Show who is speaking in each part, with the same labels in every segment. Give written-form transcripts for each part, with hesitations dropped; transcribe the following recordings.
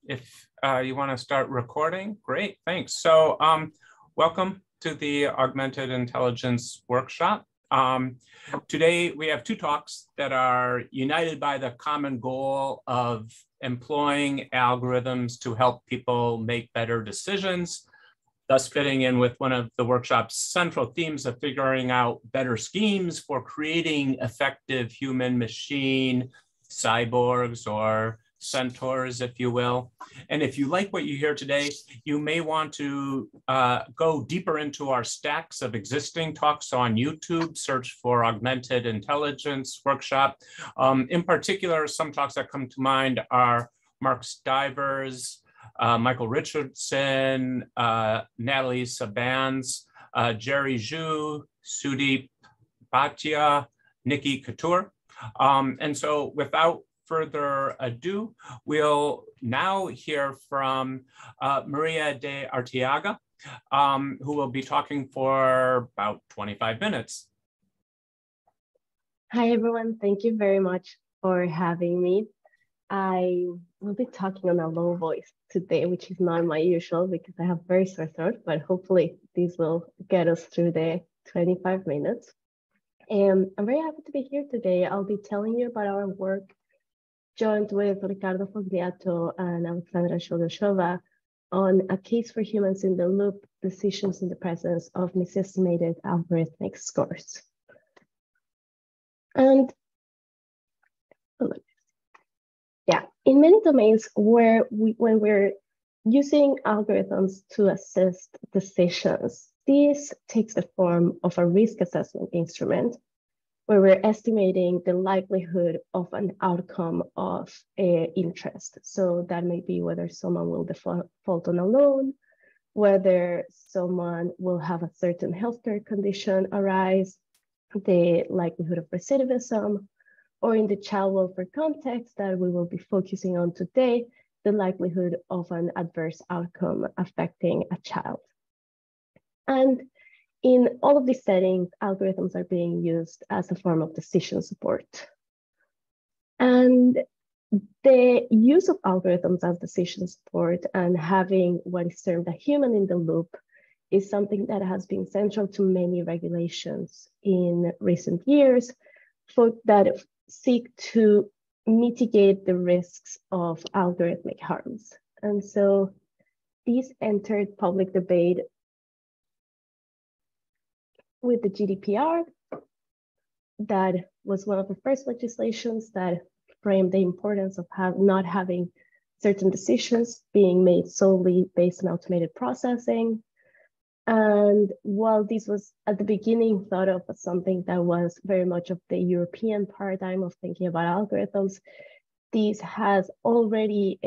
Speaker 1: If you want to start recording, great, thanks. So welcome to the Augmented Intelligence Workshop. Today we have two talks that are united by the common goal of employing algorithms to help people make better decisions, thus fitting in with one of the workshop's central themes of figuring out better schemes for creating effective human-machine cyborgs or centaurs, if you will. And if you like what you hear today, you may want to go deeper into our stacks of existing talks on YouTube, search for Augmented Intelligence Workshop. In particular, some talks that come to mind are Mark Stivers, Michael Richardson, Natalie Sabans, Jerry Zhu, Sudeep Bhatia, Nikki Couture. And so without further ado, we'll now hear from Maria De-Arteaga, who will be talking for about 25 minutes.
Speaker 2: Hi, everyone. Thank you very much for having me. I will be talking on a low voice today, which is not my usual because I have very sore throat, but hopefully this will get us through the 25 minutes. And I'm very happy to be here today. I'll be telling you about our work joined with Ricardo Fogliato and Alexandra Shodashova on a case for humans in the loop, decisions in the presence of misestimated algorithmic scores. And yeah, in many domains when we're using algorithms to assist decisions, this takes the form of a risk assessment instrument where we're estimating the likelihood of an outcome of interest. So that may be whether someone will default on a loan, whether someone will have a certain healthcare condition arise, the likelihood of recidivism, or in the child welfare context that we will be focusing on today, the likelihood of an adverse outcome affecting a child. And in all of these settings, algorithms are being used as a form of decision support. And the use of algorithms as decision support and having what is termed a human in the loop is something that has been central to many regulations in recent years that seek to mitigate the risks of algorithmic harms. And so these entered public debate with the GDPR. That was one of the first legislations that framed the importance of not having certain decisions being made solely based on automated processing. And while this was at the beginning thought of as something that was very much of the European paradigm of thinking about algorithms, this has already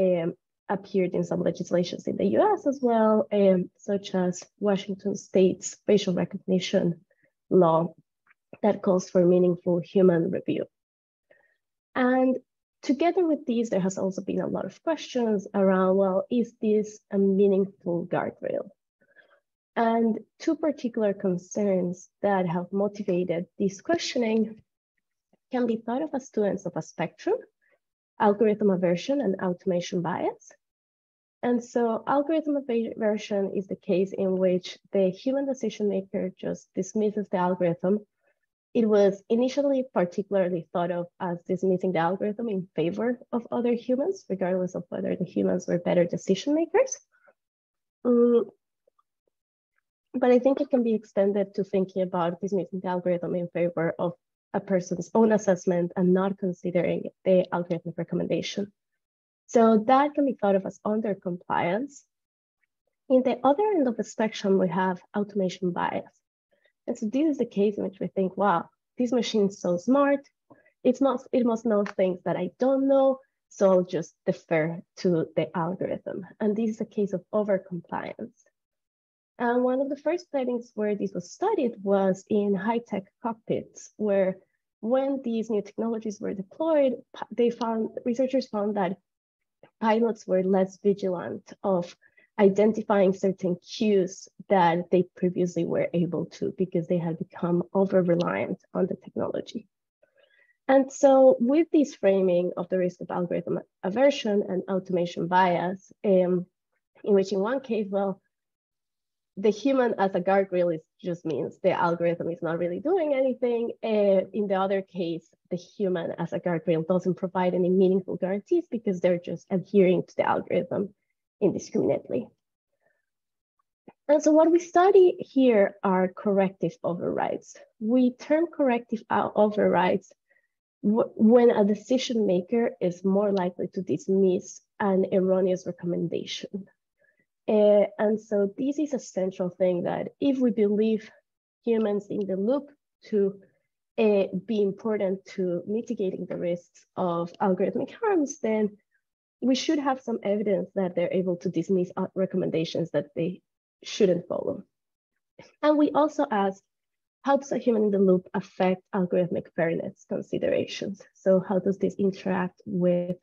Speaker 2: appeared in some legislations in the US as well, such as Washington State's facial recognition law that calls for meaningful human review. And together with these, there has also been a lot of questions around, well, is this a meaningful guardrail? And two particular concerns that have motivated this questioning can be thought of as two ends of a spectrum: algorithm aversion and automation bias. And so algorithm aversion is the case in which the human decision maker just dismisses the algorithm. It was initially particularly thought of as dismissing the algorithm in favor of other humans, regardless of whether the humans were better decision makers. But I think it can be extended to thinking about dismissing the algorithm in favor of a person's own assessment and not considering the algorithmic recommendation. So that can be thought of as under-compliance. In the other end of the spectrum, we have automation bias. And so this is the case in which we think, wow, this machine is so smart. It must know things that I don't know, so I'll just defer to the algorithm. And this is a case of over-compliance. And one of the first settings where this was studied was in high-tech cockpits, where when these new technologies were deployed, researchers found that pilots were less vigilant of identifying certain cues that they previously were able to because they had become over-reliant on the technology. And so with this framing of the risk of algorithm aversion and automation bias, in which in one case, well, the human as a guardrail just means the algorithm is not really doing anything. In the other case, the human as a guardrail doesn't provide any meaningful guarantees because they're just adhering to the algorithm indiscriminately. And so what we study here are corrective overrides. We term corrective overrides when a decision maker is more likely to dismiss an erroneous recommendation. And so this is a central thing that if we believe humans in the loop to be important to mitigating the risks of algorithmic harms, then we should have some evidence that they're able to dismiss recommendations that they shouldn't follow. And we also ask, how does a human in the loop affect algorithmic fairness considerations? So how does this interact with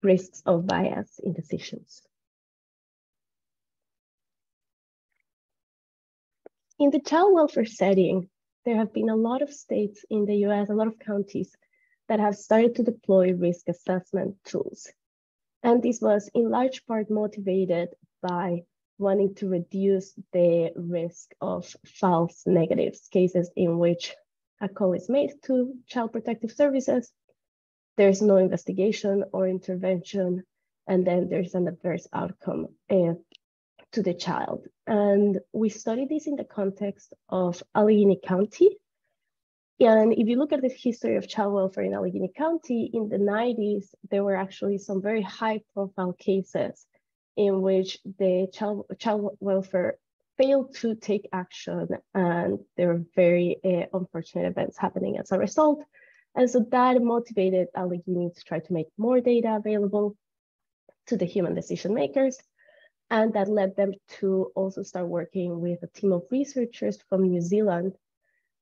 Speaker 2: risks of bias in decisions? In the child welfare setting, there have been a lot of states in the US, a lot of counties that have started to deploy risk assessment tools. And this was in large part motivated by wanting to reduce the risk of false negatives, cases in which a call is made to Child Protective Services, there's no investigation or intervention, and then there's an adverse outcome to the child. And we studied this in the context of Allegheny County. And if you look at the history of child welfare in Allegheny County, in the 90s, there were actually some very high profile cases in which the child welfare failed to take action, and there were very unfortunate events happening as a result. And so that motivated Allegheny to try to make more data available to the human decision makers. And that led them to also start working with a team of researchers from New Zealand,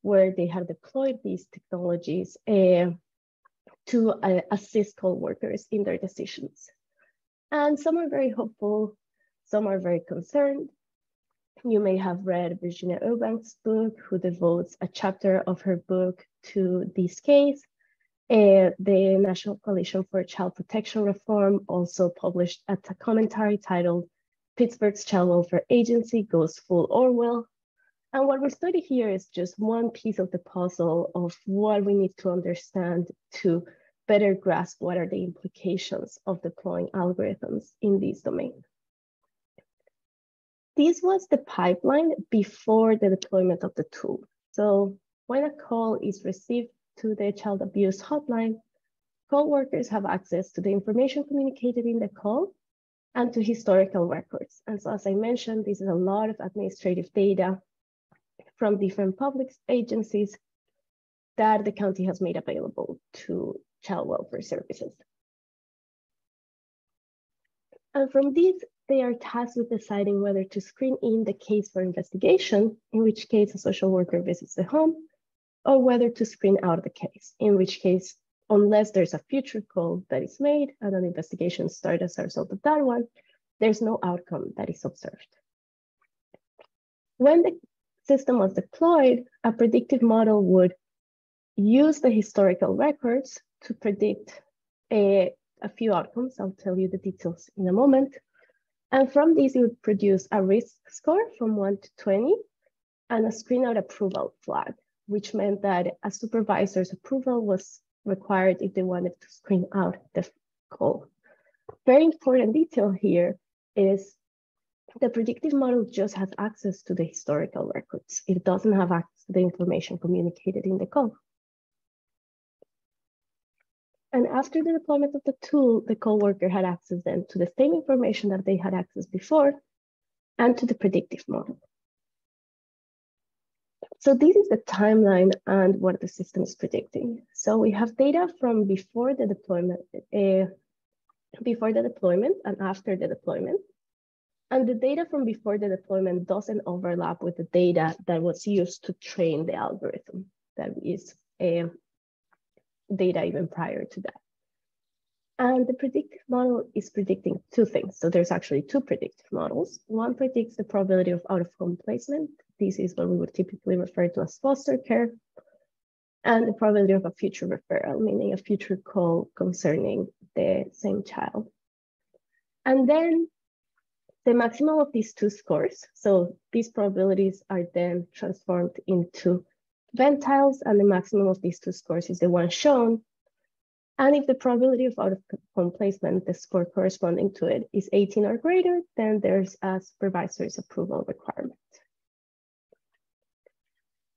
Speaker 2: where they have deployed these technologies to assist call workers in their decisions. And some are very hopeful, some are very concerned. You may have read Virginia Eubank's book, who devotes a chapter of her book to this case. The National Coalition for Child Protection Reform also published a commentary titled Pittsburgh's Child Welfare Agency Goes Full Orwell. And what we study here is just one piece of the puzzle of what we need to understand to better grasp what are the implications of deploying algorithms in this domain. This was the pipeline before the deployment of the tool. So when a call is received to the child abuse hotline, call workers have access to the information communicated in the call and to historical records. And so as I mentioned, this is a lot of administrative data from different public agencies that the county has made available to child welfare services. And from these, they are tasked with deciding whether to screen in the case for investigation, in which case a social worker visits the home, or whether to screen out the case, in which case, unless there's a future call that is made and an investigation started as a result of that one, there's no outcome that is observed. When the system was deployed, a predictive model would use the historical records to predict a few outcomes. I'll tell you the details in a moment. And from these, it would produce a risk score from 1 to 20 and a screen out approval flag, which meant that a supervisor's approval was required if they wanted to screen out the call. Very important detail here is the predictive model just has access to the historical records. It doesn't have access to the information communicated in the call. And after the deployment of the tool, the call worker had access then to the same information that they had access before and to the predictive model. So this is the timeline and what the system is predicting. So we have data from before the deployment and after the deployment. And the data from before the deployment doesn't overlap with the data that was used to train the algorithm. That is data even prior to that. And the predictive model is predicting two things. So there's actually two predictive models. One predicts the probability of out-of-home placement. This is what we would typically refer to as foster care. and the probability of a future referral, meaning a future call concerning the same child. And then the maximum of these two scores, so these probabilities are then transformed into ventiles, and the maximum of these two scores is the one shown. And if the probability of out-of-home placement, the score corresponding to it, is 18 or greater, then there's a supervisor's approval requirement.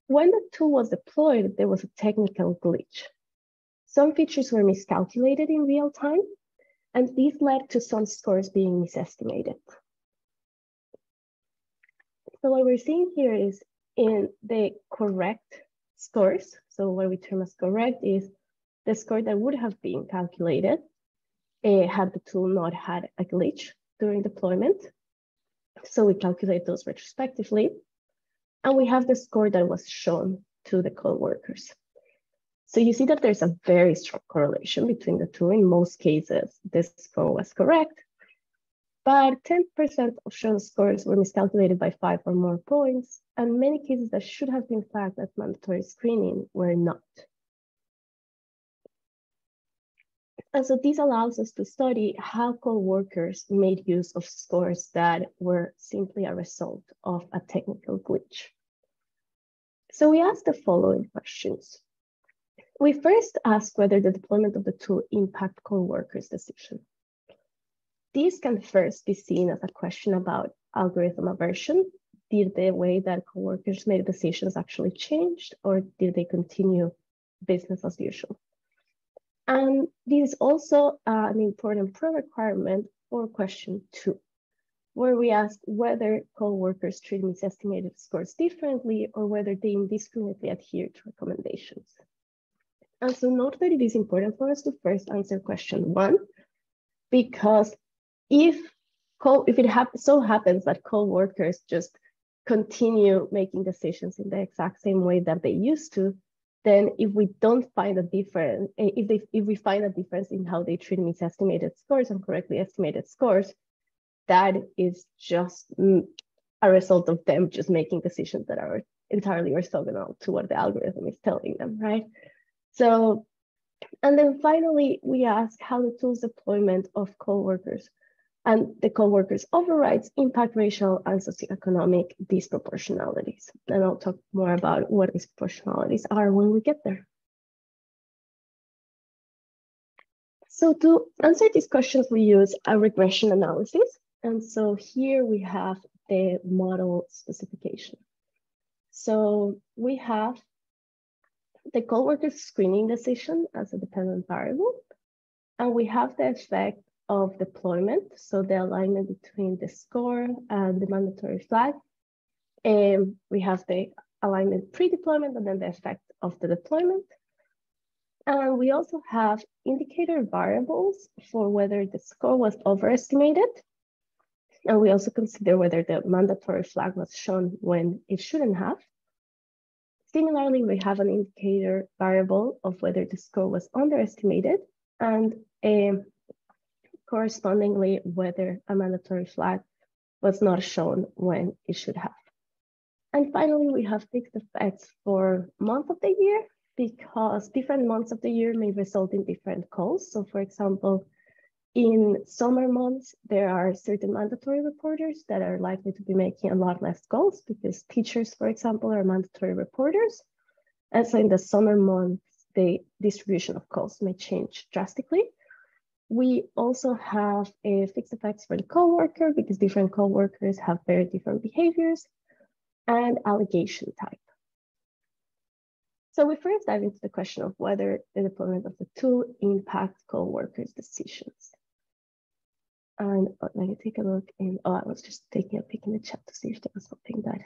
Speaker 2: When the tool was deployed, there was a technical glitch. Some features were miscalculated in real time, and this led to some scores being misestimated. So what we're seeing here is in the correct scores. So what we term as correct is the score that would have been calculated had the tool not had a glitch during deployment. So we calculate those retrospectively. And we have the score that was shown to the co-workers. So you see that there's a very strong correlation between the two. In most cases, this score was correct, but 10% of shown scores were miscalculated by 5 or more points, and many cases that should have been flagged as mandatory screening were not. And so this allows us to study how co-workers made use of scores that were simply a result of a technical glitch. So we asked the following questions. We first asked whether the deployment of the tool impacted co-workers' decision. This can first be seen as a question about algorithm aversion. Did the way that co-workers made decisions actually change, or did they continue business as usual? And this is also an important pre-requirement for question 2, where we ask whether co-workers treat misestimated scores differently or whether they indiscriminately adhere to recommendations. And so note that it is important for us to first answer question 1, because if it so happens that co-workers just continue making decisions in the exact same way that they used to, then if we don't find a difference, if we find a difference in how they treat misestimated scores and correctly estimated scores, that is just a result of them just making decisions that are entirely orthogonal to what the algorithm is telling them, right? So, and then finally, we ask how the tool's deployment of co-workers and the co-workers' overrides impact racial and socioeconomic disproportionalities. And I'll talk more about what disproportionalities are when we get there. So to answer these questions, we use a regression analysis. And so here we have the model specification. So we have the co-workers screening decision as a dependent variable, and we have the effect of deployment, so the alignment between the score and the mandatory flag. And we have the alignment pre-deployment and then the effect of the deployment. And we also have indicator variables for whether the score was overestimated. And we also consider whether the mandatory flag was shown when it shouldn't have. Similarly, we have an indicator variable of whether the score was underestimated, and correspondingly whether a mandatory flag was not shown when it should have. And finally, we have fixed effects for month of the year, because different months of the year may result in different calls. So for example, in summer months, there are certain mandatory reporters that are likely to be making a lot less calls because teachers, for example, are mandatory reporters. And so in the summer months, the distribution of calls may change drastically. We also have a fixed effects for the coworker because different coworkers have very different behaviors, and allegation type. So we first dive into the question of whether the deployment of the tool impacts coworkers' decisions. And let me take a look in, I was just taking a peek in the chat to see if there was something that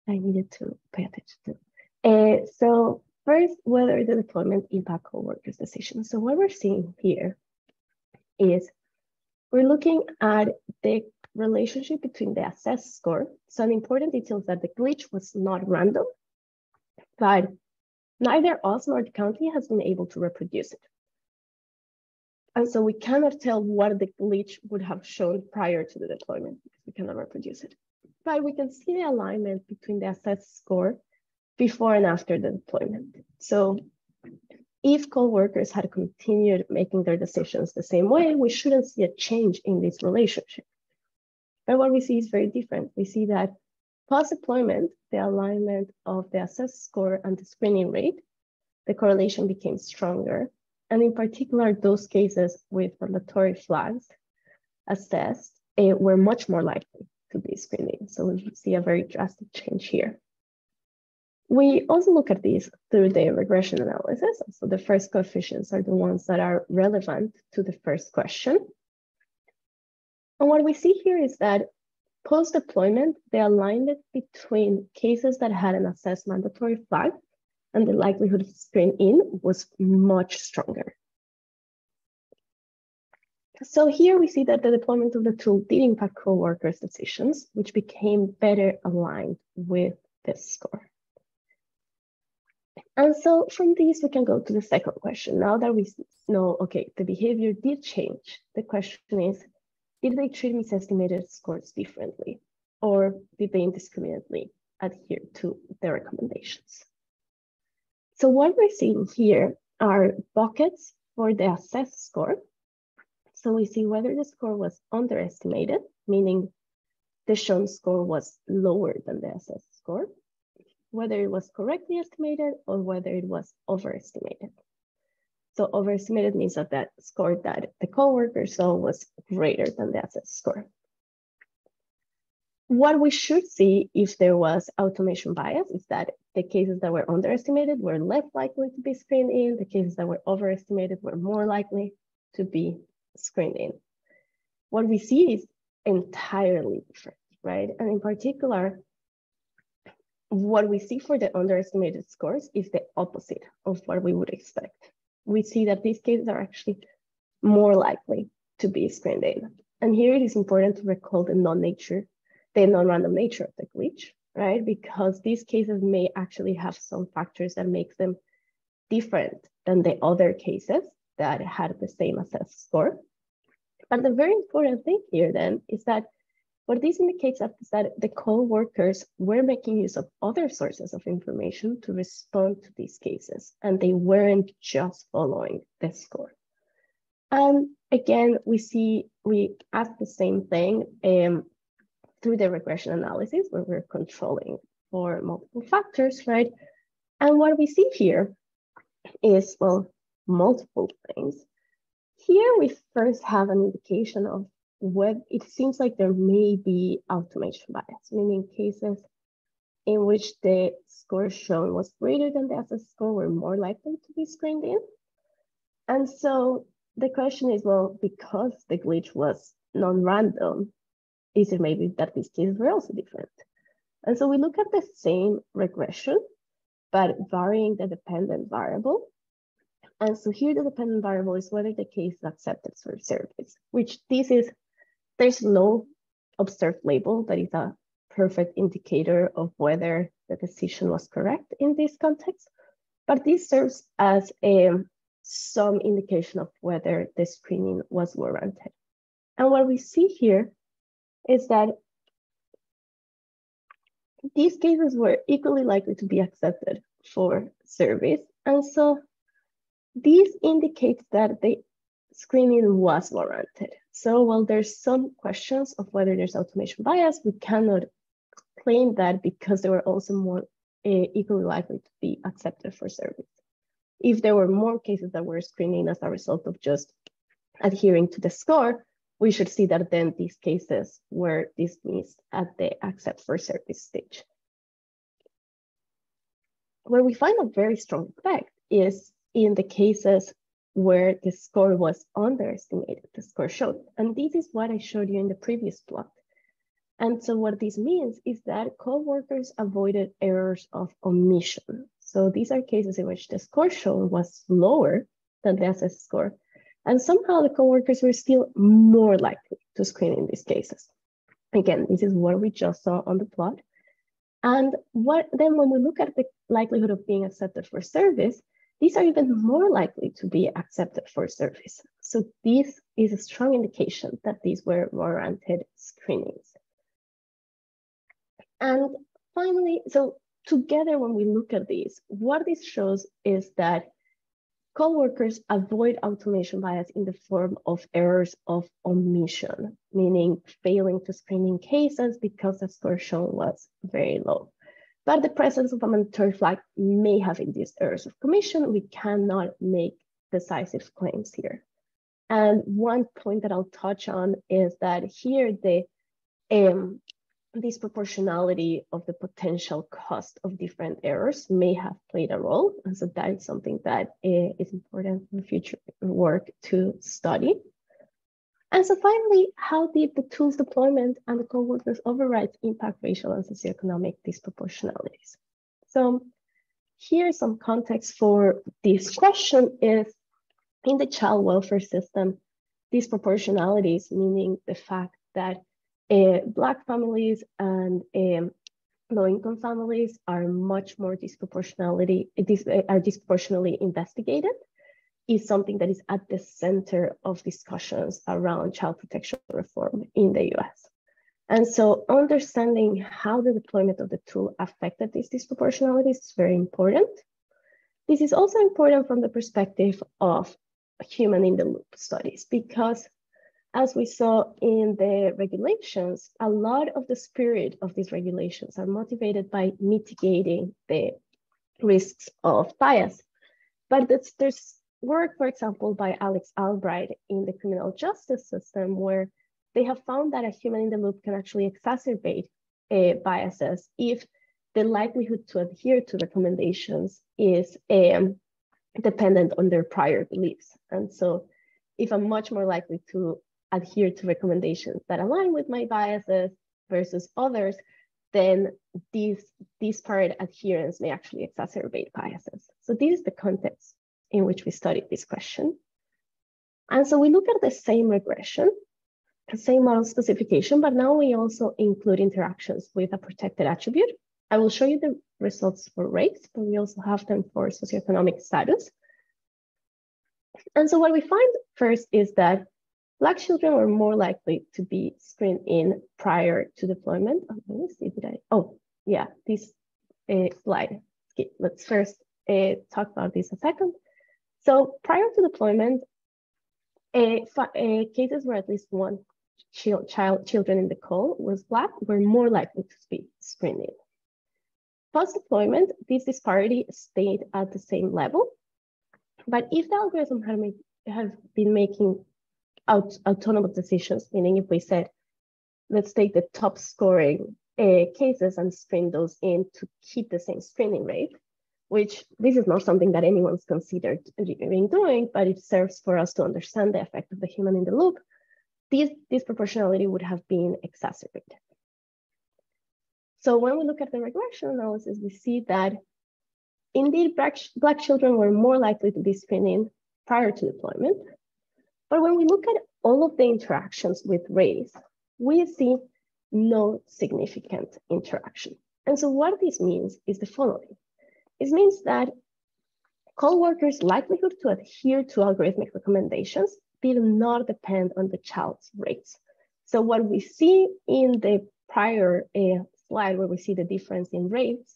Speaker 2: I needed to pay attention to. So first, whether the deployment impacts coworkers' decisions. So what we're seeing here is we're looking at the relationship between the assessed score. So an important detail is that the glitch was not random, but neither us nor the county has been able to reproduce it. And so we cannot tell what the glitch would have shown prior to the deployment because we cannot reproduce it. But we can see the alignment between the assessed score before and after the deployment. So if co-workers had continued making their decisions the same way, we shouldn't see a change in this relationship. But what we see is very different. We see that post-deployment, the alignment of the assessed score and the screening rate, the correlation became stronger. And in particular, those cases with mandatory flags assessed were much more likely to be screened in. So we see a very drastic change here. We also look at this through the regression analysis. So the first coefficients are the ones that are relevant to the first question. And what we see here is that post-deployment, the alignment between cases that had an assessed mandatory flag and the likelihood of screen in was much stronger. So here we see that the deployment of the tool did impact co-workers' decisions, which became better aligned with this score. And so from this, we can go to the second question. Now that we know, okay, the behavior did change, the question is, did they treat misestimated scores differently? Or did they indiscriminately adhere to their recommendations? So what we're seeing here are buckets for the assessed score. So we see whether the score was underestimated, meaning the shown score was lower than the assessed score, whether it was correctly estimated or whether it was overestimated. So overestimated means that that score that the coworker saw was greater than the assessed score. What we should see if there was automation bias is that the cases that were underestimated were less likely to be screened in, the cases that were overestimated were more likely to be screened in. What we see is entirely different, right? And in particular, what we see for the underestimated scores is the opposite of what we would expect. We see that these cases are actually more likely to be screened in. And here it is important to recall the non-random nature of the glitch, right? Because these cases may actually have some factors that make them different than the other cases that had the same assessed score. But the very important thing here then is that what this indicates is that the co-workers were making use of other sources of information to respond to these cases, and they weren't just following the score. And again, we ask the same thing through the regression analysis, where we're controlling for multiple factors, right? And what we see here is, well, multiple things. Here we first have an indication of what it seems like there may be automation bias, meaning cases in which the score shown was greater than the assessed score were more likely to be screened in. And so the question is, well, because the glitch was non-random, is it maybe that these cases were also different? And so we look at the same regression, but varying the dependent variable. And so here the dependent variable is whether the case is accepted for service, which there's no observed label that is a perfect indicator of whether the decision was correct in this context, but this serves as some indication of whether the screening was warranted. And what we see here is that these cases were equally likely to be accepted for service. And so this indicates that the screening was warranted. So while there's some questions of whether there's automation bias, we cannot claim that because they were also more equally likely to be accepted for service. If there were more cases that were screening as a result of just adhering to the score, we should see that then these cases were dismissed at the accept for service stage. Where we find a very strong effect is in the cases where the score was underestimated, the score showed. And this is what I showed you in the previous plot. And so what this means is that co-workers avoided errors of omission. So these are cases in which the score shown was lower than the assessed score. And somehow the co-workers were still more likely to screen in these cases. Again, this is what we just saw on the plot. And then when we look at the likelihood of being accepted for service, these are even more likely to be accepted for service. So this is a strong indication that these were warranted screenings. And finally, so together, when we look at these, what this shows is that coworkers avoid automation bias in the form of errors of omission, meaning failing to screen in cases because the score shown was very low. But the presence of a mandatory flag may have induced errors of commission. We cannot make decisive claims here. And one point that I'll touch on is that here the disproportionality of the potential cost of different errors may have played a role. And so that is something that is important for future work to study. And so finally, how did the tool's deployment and the coworkers' overrides impact racial and socioeconomic disproportionalities? So here's some context for this question is, in the child welfare system, disproportionalities, meaning the fact that Black families and low-income families are much more disproportionately investigated, is something that is at the center of discussions around child protection reform in the US. And so understanding how the deployment of the tool affected these disproportionalities is very important. This is also important from the perspective of human in the loop studies, because as we saw in the regulations, a lot of the spirit of these regulations are motivated by mitigating the risks of bias. But there's work, for example, by Alex Albright in the criminal justice system, where they have found that a human in the loop can actually exacerbate biases if the likelihood to adhere to recommendations is dependent on their prior beliefs. And so if I'm much more likely to adhere to recommendations that align with my biases versus others, then these disparate adherence may actually exacerbate biases. So this is the context in which we studied this question. And so we look at the same regression, the same model specification, but now we also include interactions with a protected attribute. I will show you the results for race, but we also have them for socioeconomic status. And so what we find first is that Black children were more likely to be screened in prior to deployment. Oh, let me see, this slide. Okay, let's first talk about this a second. So prior to deployment, cases where at least one children in the call was Black were more likely to be screened in. Post-deployment, this disparity stayed at the same level, but if the algorithm had been making autonomous decisions, meaning if we said, let's take the top scoring cases and screen those in to keep the same screening rate, which this is not something that anyone's considered doing, but it serves for us to understand the effect of the human in the loop, this disproportionality would have been exacerbated. So when we look at the regression analysis, we see that indeed Black children were more likely to be screened in prior to deployment. But when we look at all of the interactions with race, we see no significant interaction. And so what this means is the following. It means that co-workers' likelihood to adhere to algorithmic recommendations did not depend on the child's race. So what we see in the prior slide where we see the difference in rates,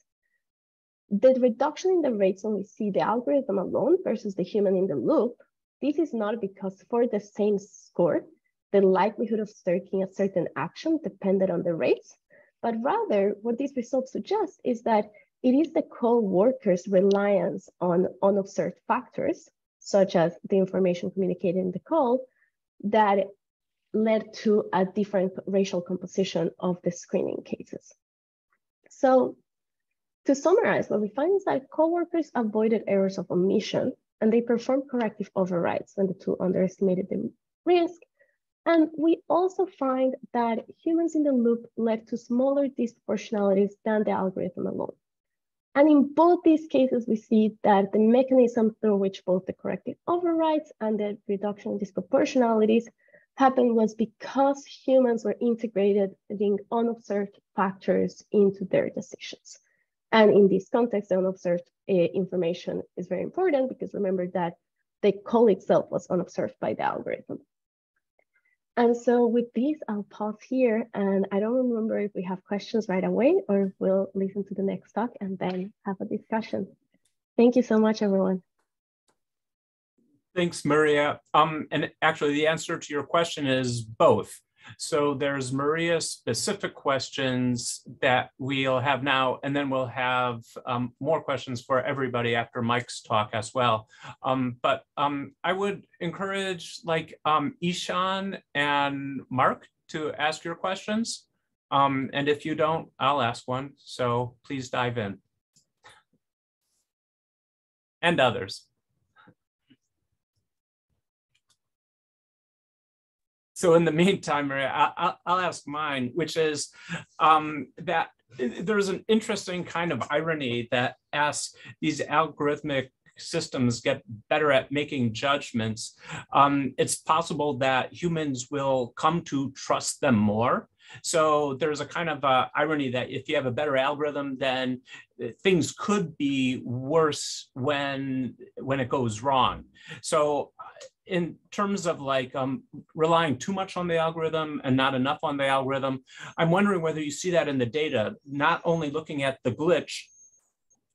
Speaker 2: the reduction in the rates when we see the algorithm alone versus the human in the loop, this is not because for the same score, the likelihood of taking a certain action depended on the rates, but rather what these results suggest is that it is the co-workers' reliance on unobserved factors, such as the information communicated in the call, that led to a different racial composition of the screening cases. So to summarize, what we find is that co-workers avoided errors of omission and they performed corrective overrides when the tool underestimated the risk. And we also find that humans in the loop led to smaller disproportionalities than the algorithm alone. And in both these cases, we see that the mechanism through which both the corrective overrides and the reduction in disproportionalities happened was because humans were integrating unobserved factors into their decisions. And in this context, the unobserved information is very important because remember that the call itself was unobserved by the algorithm. And so with this, I'll pause here, and I don't remember if we have questions right away or if we'll listen to the next talk and then have a discussion. Thank you so much, everyone.
Speaker 1: Thanks, Maria. And actually the answer to your question is both. So there's Maria's specific questions that we'll have now, and then we'll have more questions for everybody after Mike's talk as well. But I would encourage like Ishan and Mark to ask your questions. And if you don't, I'll ask one. So please dive in. And others. So in the meantime, Maria, I'll ask mine, which is that there's an interesting kind of irony that as these algorithmic systems get better at making judgments, it's possible that humans will come to trust them more. So there's a kind of irony that if you have a better algorithm, then things could be worse when it goes wrong. So in terms of like relying too much on the algorithm and not enough on the algorithm, I'm wondering whether you see that in the data, not only looking at the glitch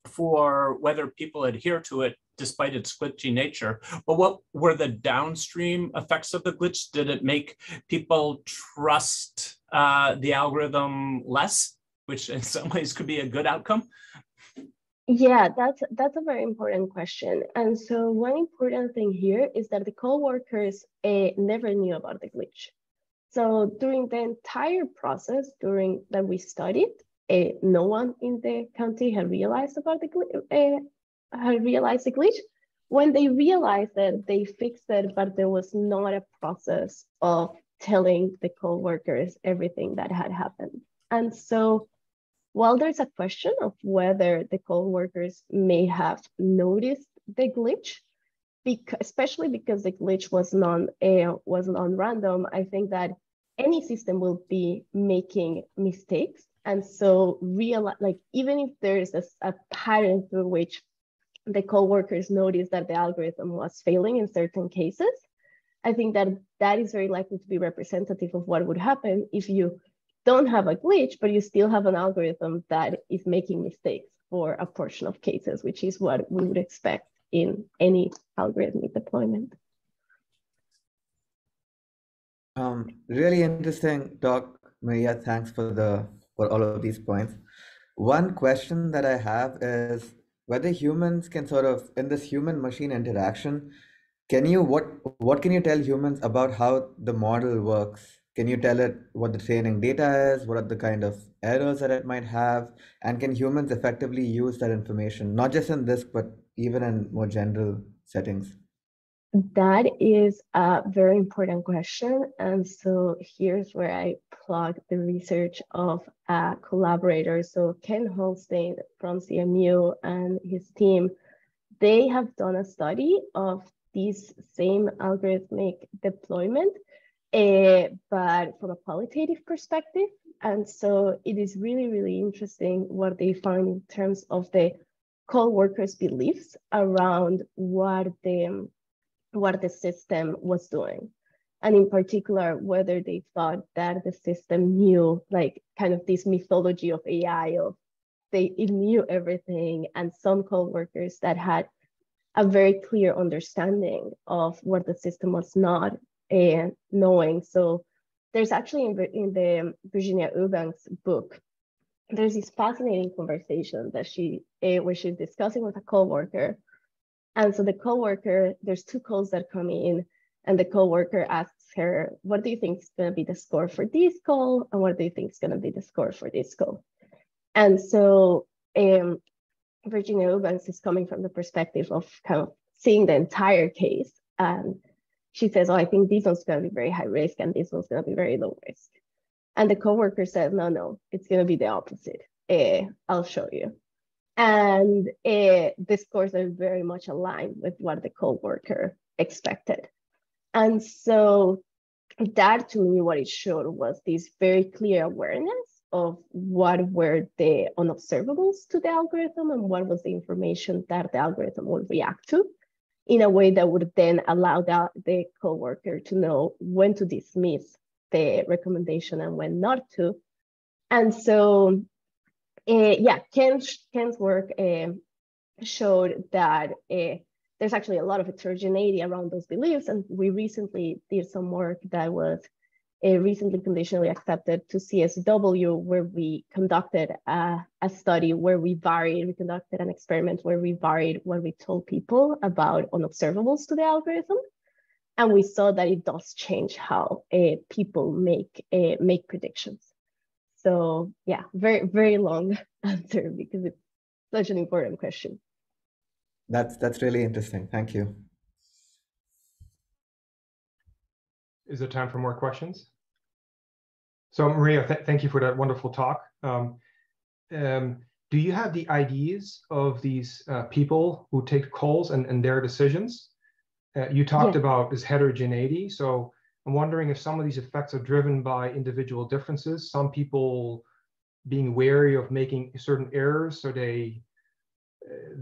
Speaker 1: for whether people adhere to it despite its glitchy nature, but what were the downstream effects of the glitch? Did it make people trust the algorithm less, which in some ways could be a good outcome?
Speaker 2: Yeah, that's a very important question. And so one important thing here is that the co-workers never knew about the glitch. So during the entire process, during that we studied, no one in the county had realized about the glitch. When they realized that, they fixed it, but there was not a process of telling the co-workers everything that had happened. And so while there's a question of whether the co-workers may have noticed the glitch, especially because the glitch was non-random, I think that any system will be making mistakes. And so even if there's a pattern through which the co-workers notice that the algorithm was failing in certain cases, I think that is very likely to be representative of what would happen if you don't have a glitch, but you still have an algorithm that is making mistakes for a portion of cases, which is what we would expect in any algorithmic deployment.
Speaker 3: Really interesting talk, Maria. Thanks for all of these points. One question that I have is whether humans can sort of, in this human-machine interaction, what can you tell humans about how the model works? Can you tell it what the training data is? What are the kind of errors that it might have? And can humans effectively use that information, not just in this, but even in more general settings?
Speaker 2: That is a very important question. And so here's where I plug the research of a collaborator. So Ken Holstein from CMU and his team, they have done a study of this same algorithmic deployment, but from a qualitative perspective. And so it is really, really interesting what they find in terms of the co-workers' beliefs around what the system was doing. And in particular, whether they thought that the system knew, like kind of this mythology of AI of it knew everything, and some co-workers that had a very clear understanding of what the system was not knowing. So there's actually in the Virginia Eubanks book, there's this fascinating conversation that where she's discussing with a co-worker. And so the co-worker, there's two calls that come in, and the co-worker asks her, what do you think is going to be the score for this call? And what do you think is going to be the score for this call? And so Virginia Eubanks is coming from the perspective of kind of seeing the entire case. And she says, oh, I think this one's going to be very high risk and this one's going to be very low risk. And the coworker says, no, it's going to be the opposite. I'll show you. And the scores are very much aligned with what the coworker expected. And so that, to me, what it showed was this very clear awareness of what were the unobservables to the algorithm and what was the information that the algorithm would react to. in a way that would then allow the coworker to know when to dismiss the recommendation and when not to. And so, yeah, Ken's work showed that there's actually a lot of heterogeneity around those beliefs. And we recently did some work that was recently conditionally accepted to CSW, where we conducted a study where we conducted an experiment where we varied what we told people about unobservables to the algorithm. And we saw that it does change how people make predictions. So yeah, very, very long answer because it's such an important question.
Speaker 3: That's really interesting. Thank you.
Speaker 4: Is there time for more questions? So Maria, thank you for that wonderful talk. Do you have the IDs of these people who take calls and their decisions? You talked about this heterogeneity. So I'm wondering if some of these effects are driven by individual differences, some people being wary of making certain errors, so they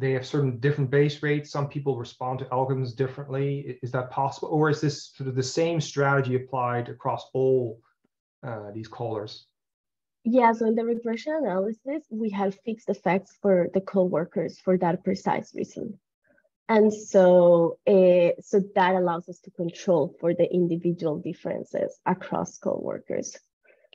Speaker 4: have certain different base rates. Some people respond to algorithms differently. Is that possible? Or is this sort of the same strategy applied across all these callers?
Speaker 2: Yeah, so in the regression analysis, we have fixed effects for the coworkers for that precise reason. And so, so that allows us to control for the individual differences across coworkers.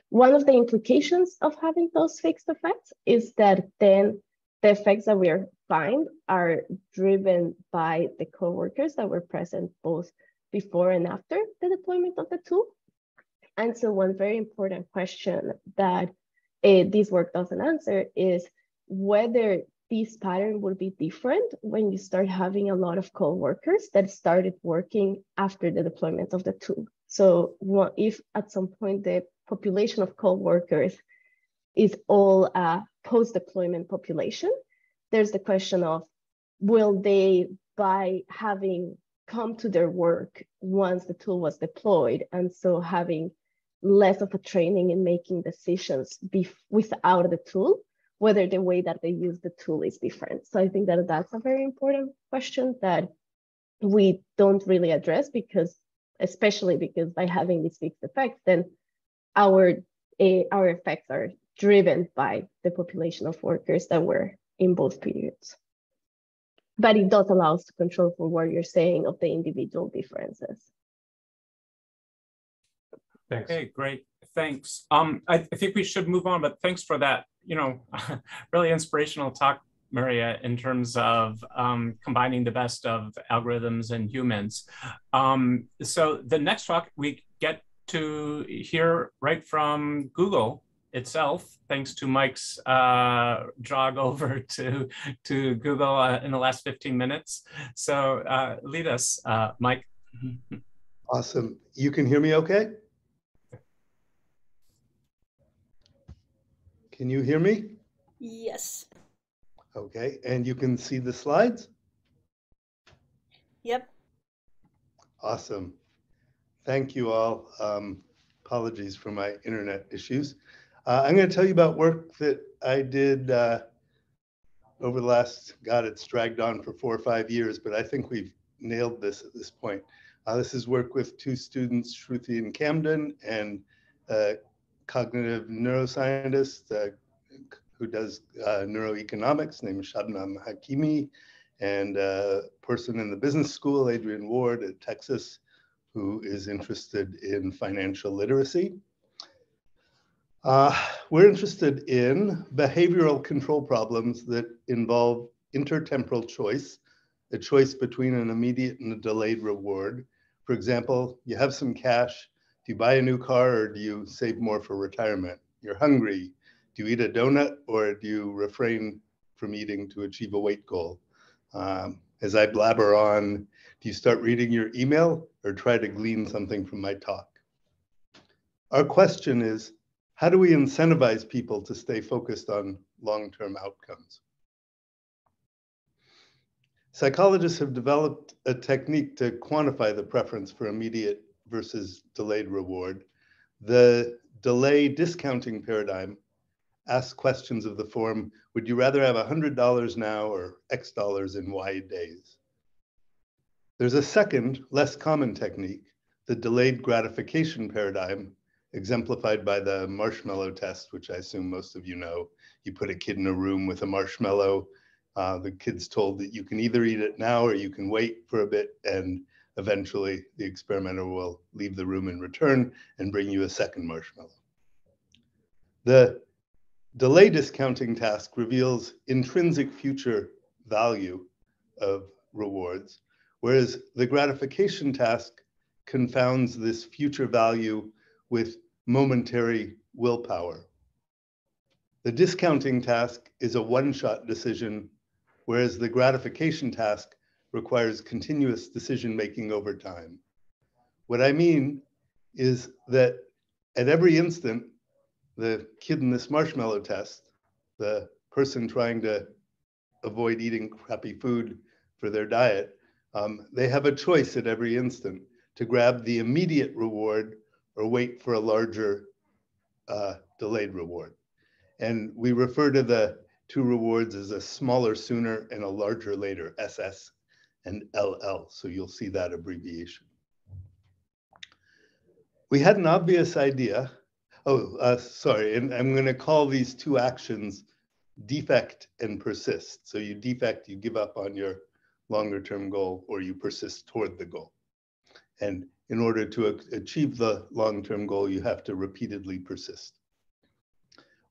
Speaker 2: One of the implications of having those fixed effects is that then the effects that we find are driven by the coworkers that were present both before and after the deployment of the tool. And so one very important question that this work doesn't answer is whether this pattern will be different when you start having a lot of coworkers that started working after the deployment of the tool. So if at some point the population of coworkers is all a post-deployment population, there's the question of, will they, by having come to their work once the tool was deployed, and so having less of a training in making decisions without the tool, whether the way that they use the tool is different. So I think that that's a very important question that we don't really address, because, especially because by having these fixed effects, then our effects are driven by the population of workers that were in both periods. But it does allow us to control for what you're saying of the individual differences.
Speaker 4: Thanks.
Speaker 1: Okay, great. Thanks. I think we should move on, but thanks for that, really inspirational talk, Maria, in terms of combining the best of algorithms and humans. So the next talk we get to hear right from Google itself, thanks to Mike's jog over to Google in the last 15 minutes. So lead us, Mike.
Speaker 5: Awesome. You can hear me okay? Can you hear me?
Speaker 6: Yes.
Speaker 5: Okay, and you can see the slides?
Speaker 6: Yep.
Speaker 5: Awesome. Thank you all. Apologies for my internet issues. I'm going to tell you about work that I did over the last, God, it's dragged on for 4 or 5 years, but I think we've nailed this at this point. This is work with 2 students, Shruti and Camden, and cognitive neuroscientist who does neuroeconomics named Shabnam Hakimi, and a person in the business school, Adrian Ward at Texas, who is interested in financial literacy. We're interested in behavioral control problems that involve intertemporal choice, a choice between an immediate and a delayed reward. For example, you have some cash. Do you buy a new car or do you save more for retirement? You're hungry. Do you eat a donut or do you refrain from eating to achieve a weight goal? As I blabber on, do you start reading your email or try to glean something from my talk? Our question is, how do we incentivize people to stay focused on long-term outcomes? Psychologists have developed a technique to quantify the preference for immediate versus delayed reward. The delay discounting paradigm asks questions of the form, would you rather have $100 now or X dollars in Y days? There's a second, less common technique, the delayed gratification paradigm, exemplified by the marshmallow test, which I assume most of you know. You put a kid in a room with a marshmallow. The kid's told that you can either eat it now or you can wait for a bit, and eventually the experimenter will leave the room and return and bring you a second marshmallow. The delay discounting task reveals intrinsic future value of rewards, whereas the gratification task confounds this future value with momentary willpower. The discounting task is a one-shot decision, whereas the gratification task requires continuous decision-making over time. What I mean is that at every instant, the kid in this marshmallow test, the person trying to avoid eating crappy food for their diet, they have a choice at every instant to grab the immediate reward or wait for a larger delayed reward. And we refer to the two rewards as a smaller sooner and a larger later, SS and LL. So you'll see that abbreviation. We had an obvious idea. Sorry, and I'm going to call these two actions defect and persist. So you defect, you give up on your longer term goal, or you persist toward the goal. And in order to achieve the long-term goal, you have to repeatedly persist.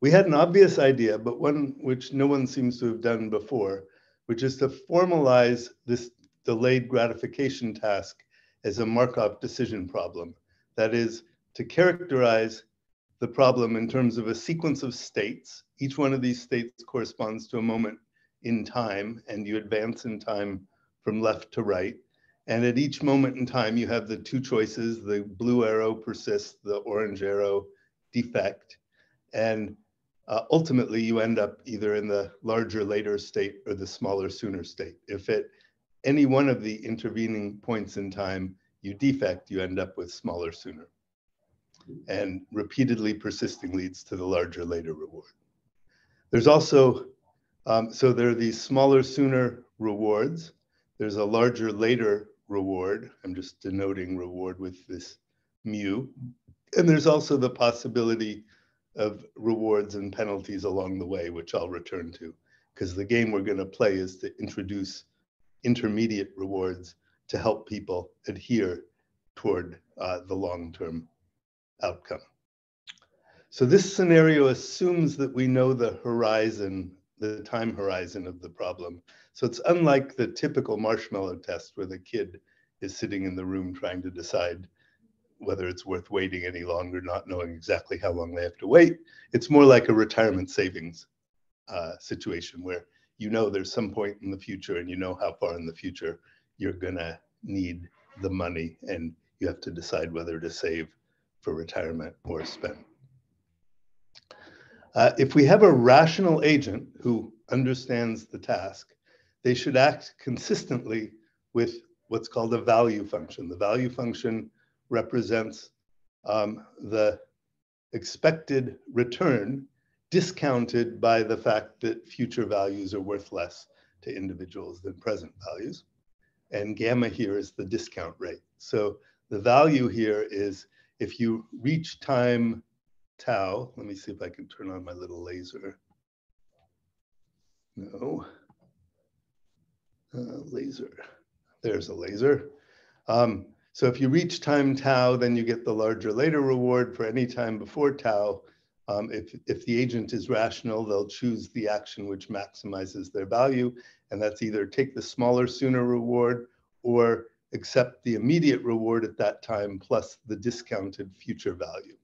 Speaker 5: We had an obvious idea, but one which no one seems to have done before, which is to formalize this delayed gratification task as a Markov decision problem. That is, to characterize the problem in terms of a sequence of states. Each one of these states corresponds to a moment in time, and you advance in time from left to right. And at each moment in time, you have the two choices: the blue arrow persist, the orange arrow defect. And ultimately, you end up either in the larger later state or the smaller sooner state. If at any one of the intervening points in time you defect, you end up with smaller sooner. And repeatedly persisting leads to the larger later reward. There's also, so there are these smaller sooner rewards. There's a larger later reward. I'm just denoting reward with this mu. And there's also the possibility of rewards and penalties along the way, which I'll return to, because the game we're going to play is to introduce intermediate rewards to help people adhere toward the long-term outcome. So this scenario assumes that we know the horizon, the time horizon of the problem. So it's unlike the typical marshmallow test where the kid is sitting in the room trying to decide whether it's worth waiting any longer, not knowing exactly how long they have to wait. It's more like a retirement savings situation where you know there's some point in the future and you know how far in the future you're gonna need the money, and you have to decide whether to save for retirement or spend. If we have a rational agent who understands the task, they should act consistently with what's called a value function. The value function represents the expected return discounted by the fact that future values are worth less to individuals than present values. And gamma here is the discount rate. So the value here is if you reach time tau, let me see if I can turn on my little laser. No. Laser. There's a laser. So if you reach time tau, then you get the larger later reward. For any time before tau, if the agent is rational, they'll choose the action which maximizes their value. And that's either take the smaller sooner reward or accept the immediate reward at that time plus the discounted future value.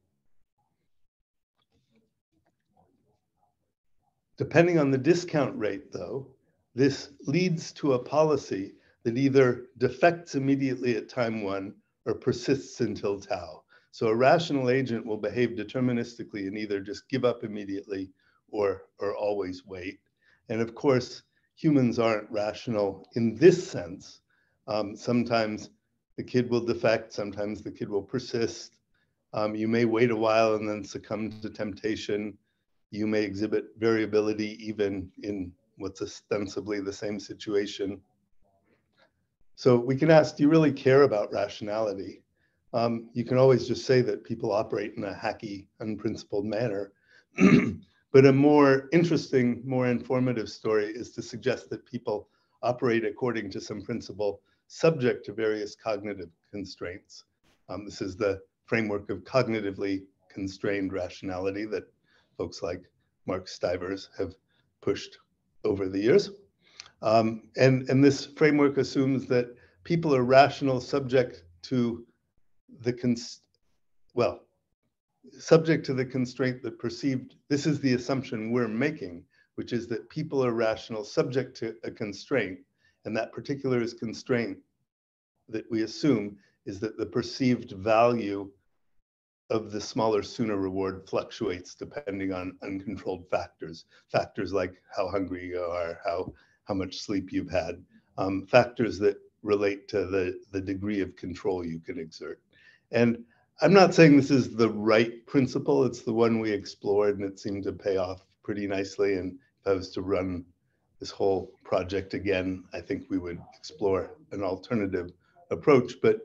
Speaker 5: Depending on the discount rate, though, this leads to a policy that either defects immediately at time 1 or persists until tau. So a rational agent will behave deterministically and either just give up immediately or always wait. And of course, humans aren't rational in this sense. Sometimes the kid will defect, sometimes the kid will persist. You may wait a while and then succumb to temptation. You may exhibit variability even in what's ostensibly the same situation. So we can ask, do you really care about rationality? You can always just say that people operate in a hacky, unprincipled manner. But a more interesting, more informative story is to suggest that people operate according to some principle subject to various cognitive constraints. This is the framework of cognitively constrained rationality that folks like Mark Stivers have pushed over the years. And this framework assumes that people are rational subject to the subject to the constraint that perceived, this is the assumption we're making, which is that people are rational subject to a constraint, and that particular constraint that we assume is that the perceived value of the smaller, sooner reward fluctuates depending on uncontrolled factors. Factors like how hungry you are, how much sleep you've had, factors that relate to the degree of control you can exert. And I'm not saying this is the right principle. It's the one we explored, and it seemed to pay off pretty nicely. And if I was to run this whole project again, I think we would explore an alternative approach. But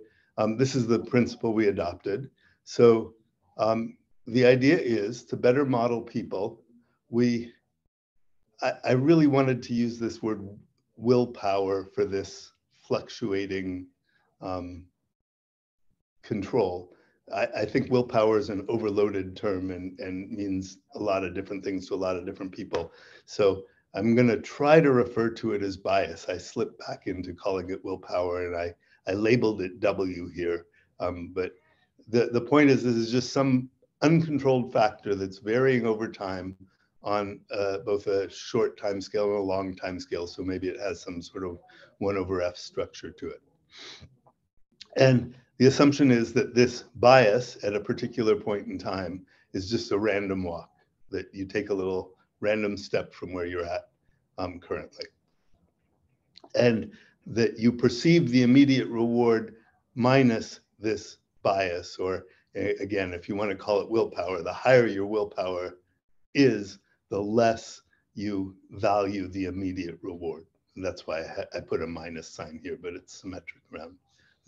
Speaker 5: this is the principle we adopted. So the idea is to better model people. I really wanted to use this word willpower for this fluctuating control. I think willpower is an overloaded term and means a lot of different things to a lot of different people. So I'm going to try to refer to it as bias. I slipped back into calling it willpower, and I labeled it W here. But the point is, this is just some uncontrolled factor that's varying over time on both a short time scale and a long time scale. So maybe it has some sort of 1/f structure to it. And the assumption is that this bias at a particular point in time is just a random walk, that you take a little random step from where you're at currently. And that you perceive the immediate reward minus this bias, or again, if you want to call it willpower, the higher your willpower is, the less you value the immediate reward. And that's why I put a minus sign here, but it's symmetric around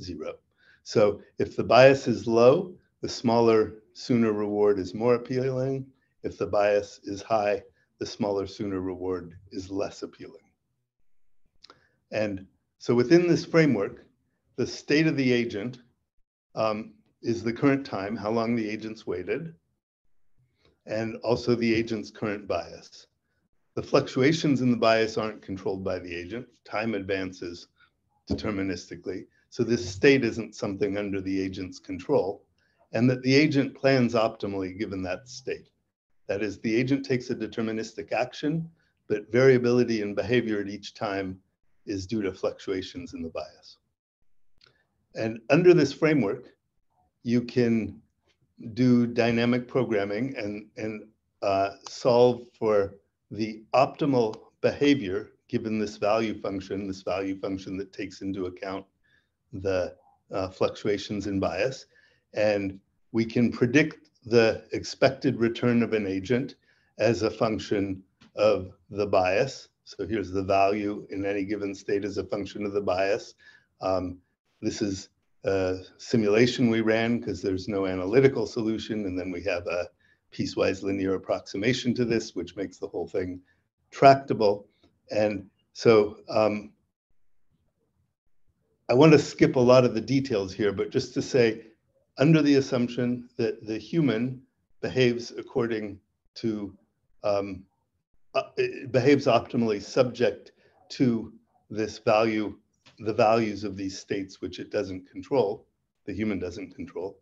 Speaker 5: 0. So if the bias is low, the smaller, sooner reward is more appealing. If the bias is high, the smaller, sooner reward is less appealing. And so within this framework, the state of the agent is the current time, how long the agent's waited, and also the agent's current bias. The fluctuations in the bias aren't controlled by the agent. Time advances deterministically. So this state isn't something under the agent's control, and that the agent plans optimally given that state. That is, the agent takes a deterministic action, but variability in behavior at each time is due to fluctuations in the bias. And under this framework, you can do dynamic programming and solve for the optimal behavior given this value function that takes into account the fluctuations in bias. And we can predict the expected return of an agent as a function of the bias. So here's the value in any given state as a function of the bias. This is a simulation we ran because there's no analytical solution. And then we have a piecewise linear approximation to this, which makes the whole thing tractable. And so I want to skip a lot of the details here, but just to say, under the assumption that the human behaves according to, it behaves optimally subject to this value, the values of these states, which it doesn't control, the human doesn't control,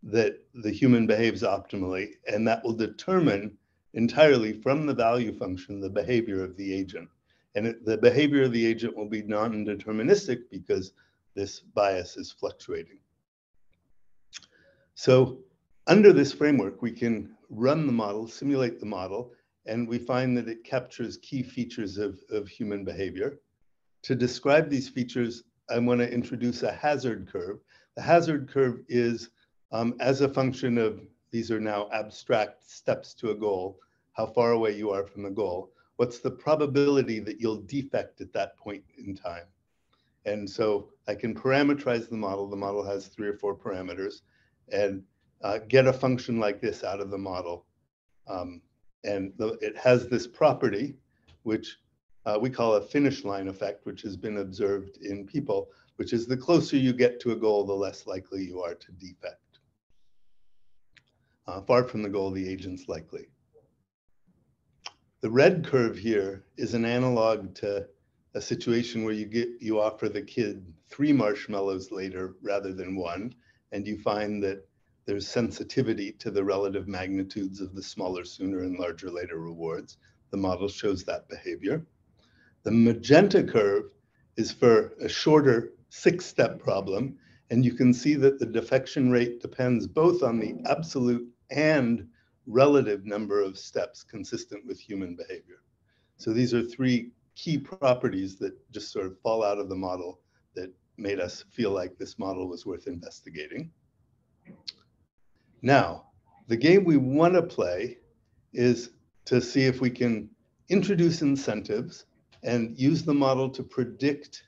Speaker 5: that the human behaves optimally, and that will determine entirely from the value function the behavior of the agent. And the behavior of the agent will be non-deterministic because this bias is fluctuating. So under this framework, we can run the model, simulate the model, and we find that it captures key features of human behavior. To describe these features, I want to introduce a hazard curve. The hazard curve is as a function of, these are now abstract steps to a goal, how far away you are from the goal. What's the probability that you'll defect at that point in time? And so I can parameterize the model. The model has 3 or 4 parameters, and get a function like this out of the model. It has this property, which we call a finish line effect, which has been observed in people, which is the closer you get to a goal, the less likely you are to defect. Far from the goal, the agent's likely. The red curve here is an analog to a situation where you offer the kid 3 marshmallows later rather than 1, and you find that there's sensitivity to the relative magnitudes of the smaller sooner and larger later rewards. The model shows that behavior. The magenta curve is for a shorter 6-step problem, and you can see that the defection rate depends both on the absolute and relative number of steps consistent with human behavior. So these are 3 key properties that just sort of fall out of the model that made us feel like this model was worth investigating. Now, the game we want to play is to see if we can introduce incentives and use the model to predict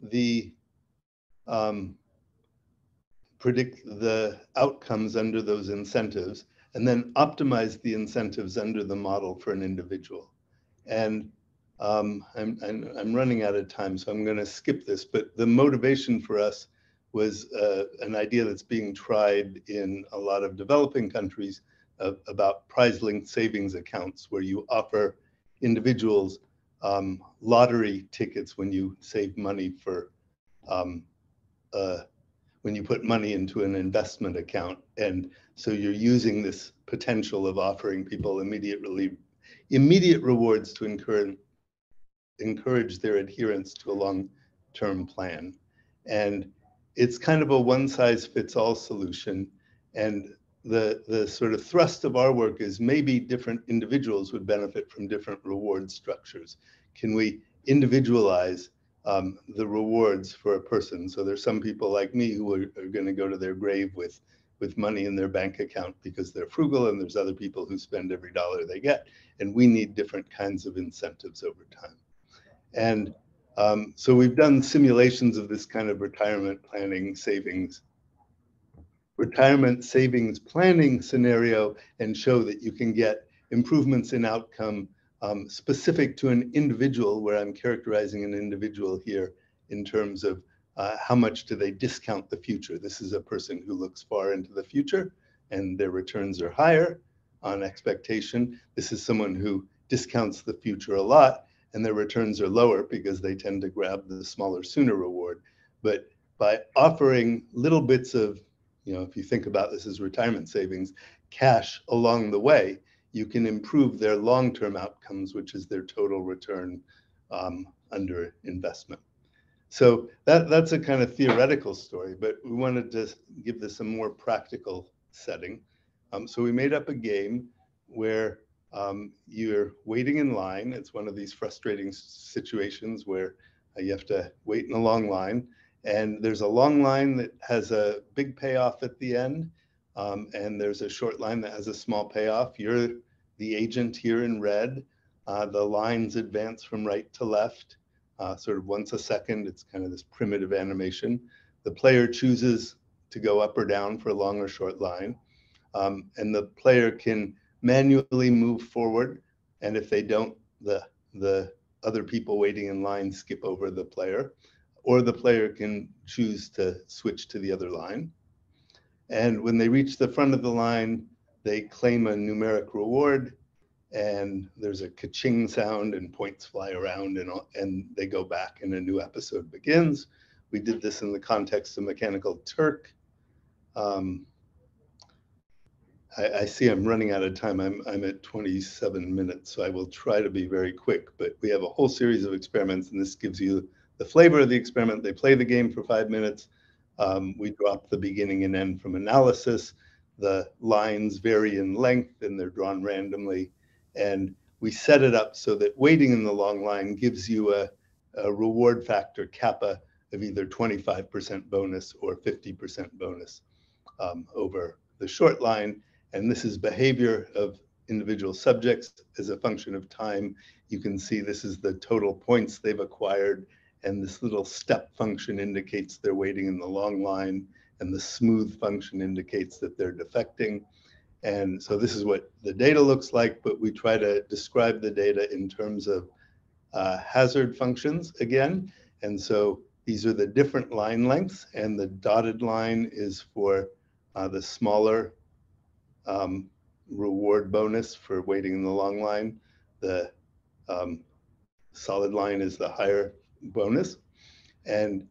Speaker 5: the outcomes under those incentives, and then optimize the incentives under the model for an individual. And I'm running out of time, so I'm going to skip this. But the motivation for us was an idea that's being tried in a lot of developing countries about prize-linked savings accounts, where you offer individuals lottery tickets when you save money for when you put money into an investment account. And so you're using this potential of offering people immediate rewards to encourage their adherence to a long-term plan. And it's kind of a one-size-fits-all solution. And the sort of thrust of our work is maybe different individuals would benefit from different reward structures. Can we individualize the rewards for a person? So there's some people like me who are going to go to their grave with money in their bank account because they're frugal, and there's other people who spend every dollar they get, and we need different kinds of incentives over time. And so we've done simulations of this kind of retirement savings planning scenario, and show that you can get improvements in outcome specific to an individual, where I'm characterizing an individual here in terms of how much do they discount the future. This is a person who looks far into the future and their returns are higher on expectation. This is someone who discounts the future a lot and their returns are lower because they tend to grab the smaller sooner reward. But by offering little bits of, if you think about this as retirement savings, cash along the way, you can improve their long-term outcomes, which is their total return under investment. So that's a kind of theoretical story, but we wanted to give this a more practical setting. So we made up a game where you're waiting in line. It's one of these frustrating situations where you have to wait in a long line. And there's a long line that has a big payoff at the end. And there's a short line that has a small payoff. You're the agent here in red. The lines advance from right to left, sort of once a second. It's kind of this primitive animation. The player chooses to go up or down for a long or short line. And the player can manually move forward. And if they don't, the other people waiting in line skip over the player, or the player can choose to switch to the other line. And when they reach the front of the line, they claim a numeric reward, and there's a ka-ching sound and points fly around, and they go back and a new episode begins. We did this in the context of Mechanical Turk. I see I'm running out of time. I'm at 27 minutes, so I will try to be very quick, but we have a whole series of experiments, and this gives you the flavor of the experiment. They play the game for 5 minutes. We drop the beginning and end from analysis. The lines vary in length and they're drawn randomly. And we set it up so that waiting in the long line gives you a reward factor, kappa, of either 25% bonus or 50% bonus over the short line. And this is behavior of individual subjects as a function of time. You can see this is the total points they've acquired And this little step function indicates they're waiting in the long line, and the smooth function indicates that they're defecting. And so this is what the data looks like, but we try to describe the data in terms of hazard functions again. And so these are the different line lengths, and the dotted line is for the smaller reward bonus for waiting in the long line. The solid line is the higher bonus. And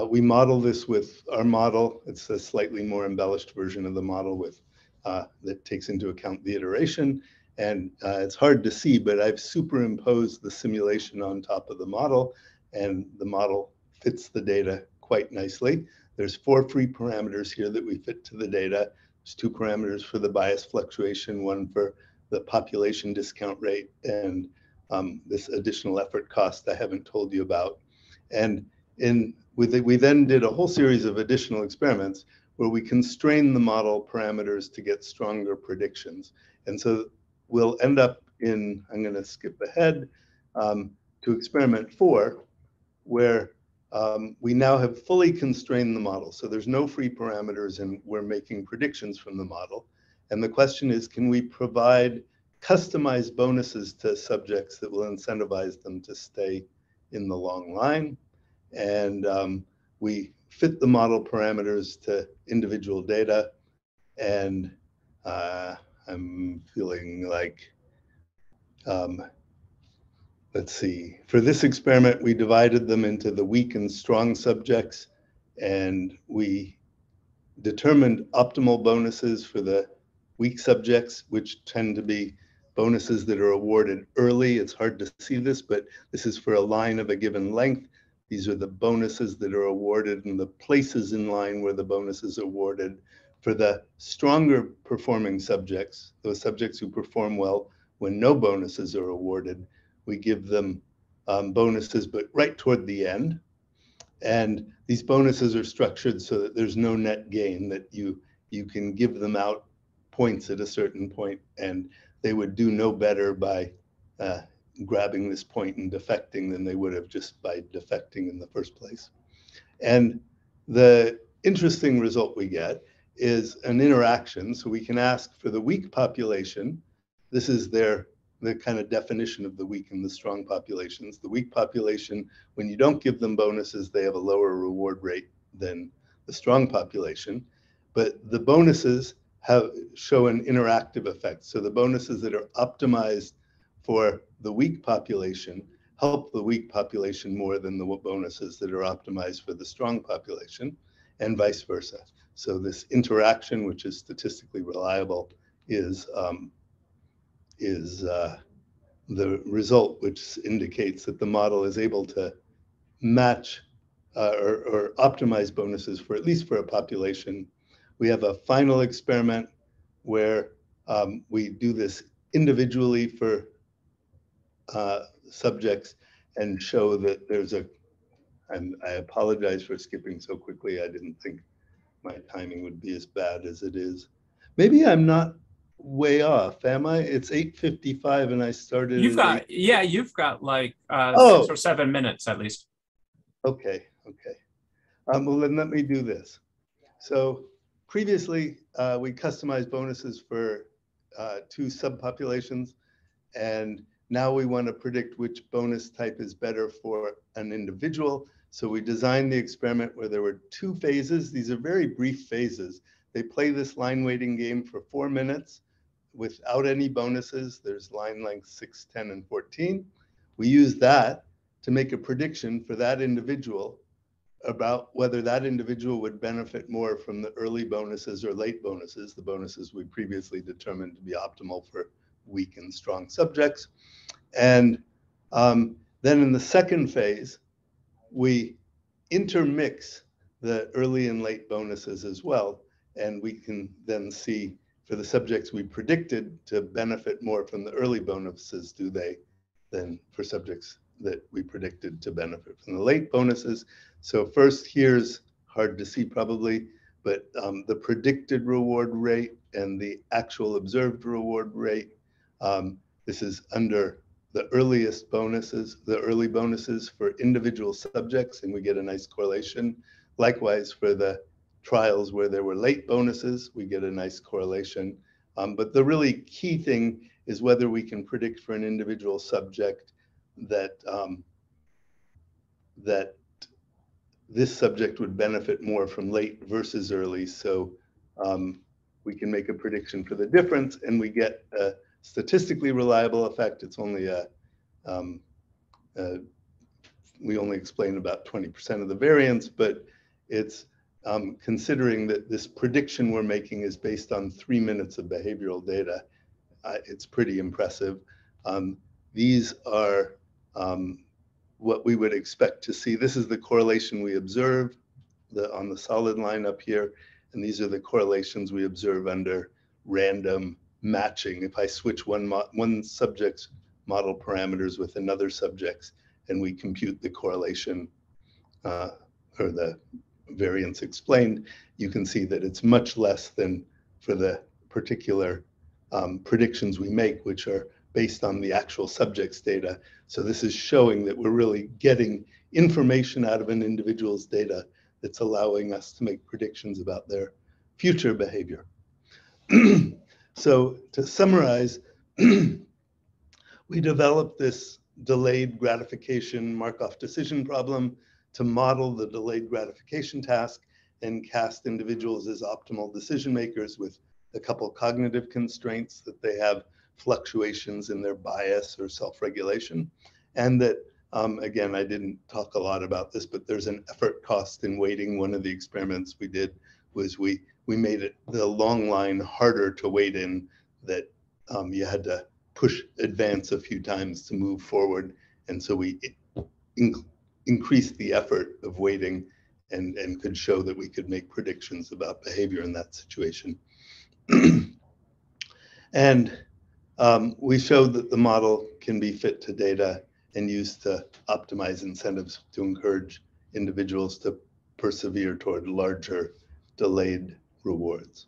Speaker 5: we model this with our model. It's a slightly more embellished version of the model with that takes into account the iteration. And it's hard to see, but I've superimposed the simulation on top of the model, and the model fits the data quite nicely. There's 4 free parameters here that we fit to the data. There's 2 parameters for the bias fluctuation, 1 for the population discount rate, and this additional effort cost I haven't told you about. And we then did a whole series of additional experiments where we constrain the model parameters to get stronger predictions. And so we'll end up in, I'm going to skip ahead to experiment 4, where we now have fully constrained the model. So there's no free parameters, and we're making predictions from the model. And the question is, can we provide customized bonuses to subjects that will incentivize them to stay in the long line? And we fit the model parameters to individual data. And I'm feeling like, let's see, for this experiment, we divided them into the weak and strong subjects, and we determined optimal bonuses for the weak subjects, which tend to be bonuses that are awarded early. It's hard to see this, but this is for a line of a given length. These are the bonuses that are awarded and the places in line where the bonus is awarded. For the stronger performing subjects, those subjects who perform well when no bonuses are awarded, we give them bonuses, but right toward the end. And these bonuses are structured so that there's no net gain, that you can give them out points at a certain point, and they would do no better by grabbing this point and defecting than they would have just by defecting in the first place. And the interesting result we get is an interaction. So we can ask for the weak population. This is the kind of definition of the weak and the strong populations. The weak population, when you don't give them bonuses, they have a lower reward rate than the strong population. But the bonuses show an interactive effect. So the bonuses that are optimized for the weak population help the weak population more than the bonuses that are optimized for the strong population, and vice versa. So this interaction, which is statistically reliable, is the result, which indicates that the model is able to match or optimize bonuses for at least for a population. We have a final experiment where we do this individually for subjects and show that there's and I apologize for skipping so quickly. I didn't think my timing would be as bad as it is. Maybe I'm not way off, am I? It's 8:55 and I started.
Speaker 1: You've got like 6 or 7 minutes at least.
Speaker 5: Okay. Well, then let me do this. So previously, we customized bonuses for 2 subpopulations, and now we want to predict which bonus type is better for an individual. So we designed the experiment where there were 2 phases. These are very brief phases. They play this line weighting game for 4 minutes without any bonuses. There's line length 6, 10, and 14. We use that to make a prediction for that individual about whether that individual would benefit more from the early bonuses or late bonuses, the bonuses we previously determined to be optimal for weak and strong subjects. And then in the second phase, we intermix the early and late bonuses as well. And we can then see for the subjects we predicted to benefit more from the early bonuses, do they, than for subjects that we predicted to benefit from the late bonuses. So first, here's hard to see probably, but the predicted reward rate and the actual observed reward rate. This is under the earliest bonuses, the early bonuses for individual subjects, and we get a nice correlation. Likewise, for the trials where there were late bonuses, we get a nice correlation. But the really key thing is whether we can predict for an individual subject that that this subject would benefit more from late versus early. So we can make a prediction for the difference, and we get a statistically reliable effect. It's only we only explain about 20% of the variance, but it's considering that this prediction we're making is based on 3 minutes of behavioral data. It's pretty impressive. These are what we would expect to see. This is the correlation we observe on the solid line up here, and these are the correlations we observe under random matching. If I switch one subject's model parameters with another subject's, and we compute the correlation or the variance explained, you can see that it's much less than for the particular predictions we make, which are based on the actual subject's data. So this is showing that we're really getting information out of an individual's data that's allowing us to make predictions about their future behavior. So to summarize, we developed this delayed gratification Markov decision problem to model the delayed gratification task and cast individuals as optimal decision makers with a couple cognitive constraints, that they have fluctuations in their bias or self-regulation. And that, again, I didn't talk a lot about this, but there's an effort cost in weighting. One of the experiments we did was we made it the long line harder to weight in, that you had to push advance a few times to move forward. And so we increased the effort of weighting and could show that we could make predictions about behavior in that situation. And we showed that the model can be fit to data and used to optimize incentives to encourage individuals to persevere toward larger delayed rewards.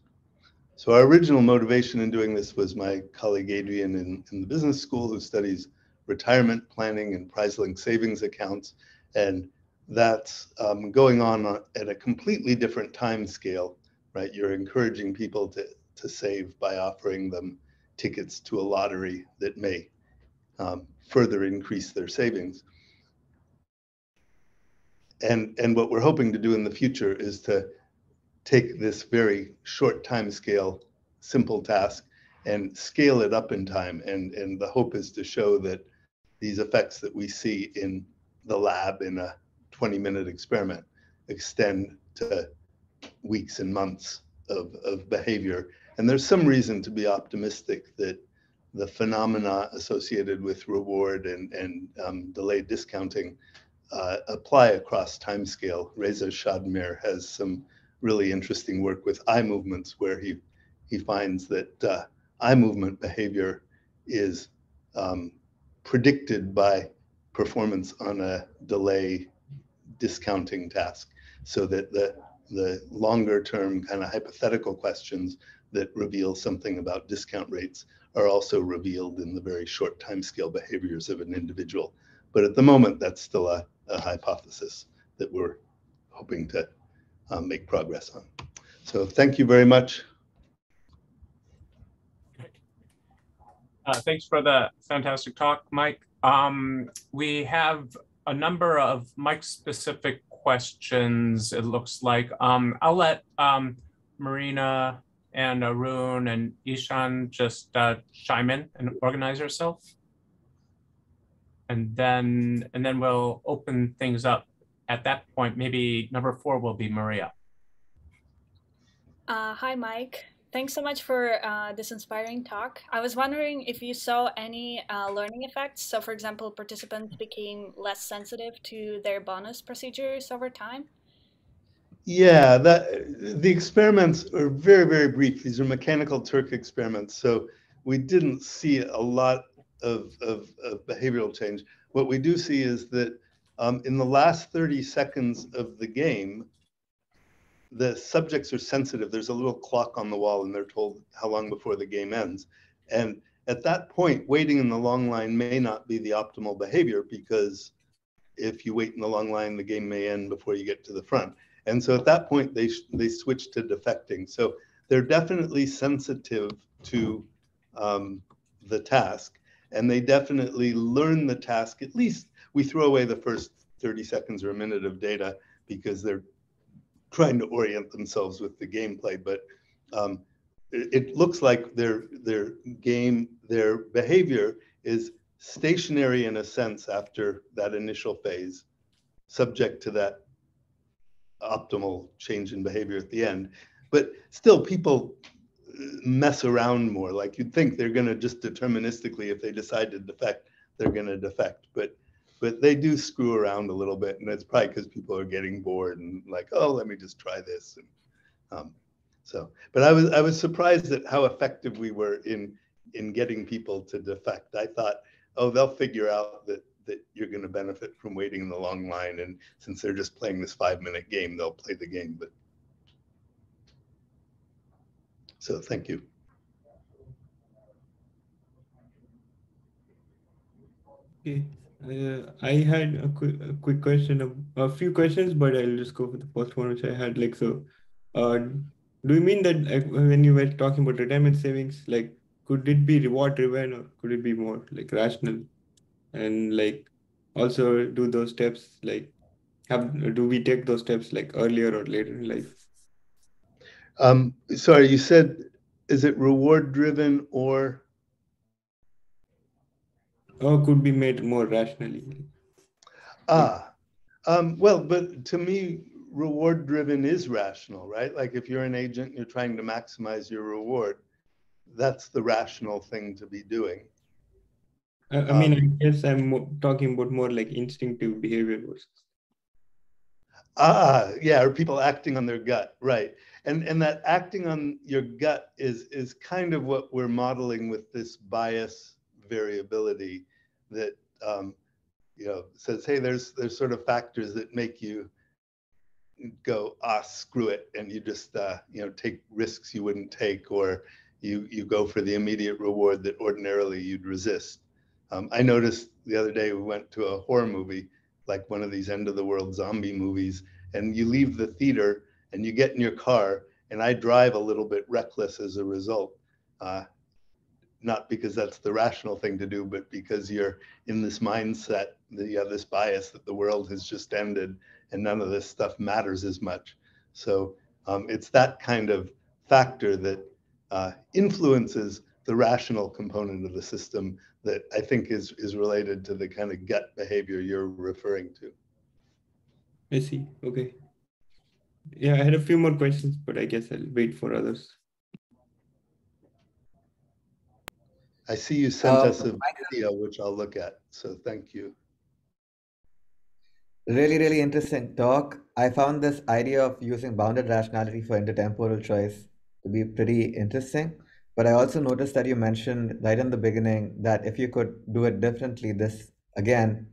Speaker 5: So our original motivation in doing this was my colleague Adrian in the business school, who studies retirement planning and prize-linked savings accounts. And that's going on at a completely different time scale, right? You're encouraging people to save by offering them tickets to a lottery that may further increase their savings. And what we're hoping to do in the future is to take this very short time scale, simple task, and scale it up in time. And the hope is to show that these effects that we see in the lab in a 20-minute experiment extend to weeks and months of behavior. And there's some reason to be optimistic that the phenomena associated with reward and delayed discounting apply across time scale. Reza Shadmir has some really interesting work with eye movements, where he finds that eye movement behavior is predicted by performance on a delay discounting task, so that the longer term kind of hypothetical questions that reveal something about discount rates are also revealed in the very short timescale behaviors of an individual. But at the moment, that's still a hypothesis that we're hoping to make progress on. So thank you very much.
Speaker 1: Thanks for the fantastic talk, Mike. We have a number of Mike-specific questions, it looks like. I'll let Marina and Arun and Ishan just chime in and organize yourself. And then we'll open things up. At that point, maybe number 4 will be Maria.
Speaker 6: Hi, Mike. Thanks so much for this inspiring talk. I was wondering if you saw any learning effects. So for example, participants became less sensitive to their bonus procedures over time.
Speaker 5: Yeah, the experiments are very, very brief. These are mechanical Turk experiments. So we didn't see a lot of behavioral change. What we do see is that in the last 30 seconds of the game, the subjects are sensitive. There's a little clock on the wall, and they're told how long before the game ends. And at that point, waiting in the long line may not be the optimal behavior, because if you wait in the long line, the game may end before you get to the front. And so at that point, they switch to defecting. So they're definitely sensitive to the task, and they definitely learn the task. At least we throw away the first 30 seconds or a minute of data because they're trying to orient themselves with the gameplay. But it looks like their behavior is stationary in a sense after that initial phase, subject to that optimal change in behavior at the end. But still, people mess around more. Like, you'd think they're going to just deterministically, if they decide to defect, they're going to defect. But they do screw around a little bit, and it's probably because people are getting bored and like, oh, let me just try this. And but I was surprised at how effective we were in getting people to defect. I thought, oh, they'll figure out that you're going to benefit from waiting in the long line, and since they're just playing this 5-minute game, they'll play the game. But so thank you.
Speaker 7: Okay. I had a quick question, a few questions, but I'll just go for the first one, which I had. Like, so, do you mean that when you were talking about retirement savings, like, could it be reward driven, or could it be more like rational? And like, also, do those steps like do we take those steps like earlier or later in life?
Speaker 5: Sorry, you said, is it reward driven or?
Speaker 7: Or could be made more rationally.
Speaker 5: Well, but to me, reward driven is rational, right? Like, if you're an agent and you're trying to maximize your reward, that's the rational thing to be doing.
Speaker 7: I mean, I guess I'm talking about more like instinctive behavior versus.
Speaker 5: Yeah, or people acting on their gut, right? And that acting on your gut is kind of what we're modeling with this bias variability that says, hey, there's sort of factors that make you go, screw it, and you just take risks you wouldn't take, or you go for the immediate reward that ordinarily you'd resist. I noticed the other day we went to a horror movie, like one of these end of the world zombie movies, and you leave the theater and you get in your car, and I drive a little bit reckless as a result. Not because that's the rational thing to do, but because you're in this mindset, you have this bias that the world has just ended and none of this stuff matters as much. So it's that kind of factor that influences the rational component of the system that I think is related to the kind of gut behavior you're referring to.
Speaker 7: I see. Okay. Yeah, I had a few more questions, but I guess I'll wait for others.
Speaker 5: I see you sent us a video, which I'll look at. So thank you.
Speaker 3: Really, really interesting talk. I found this idea of using bounded rationality for intertemporal choice to be pretty interesting. But I also noticed that you mentioned right in the beginning that if you could do it differently, this again,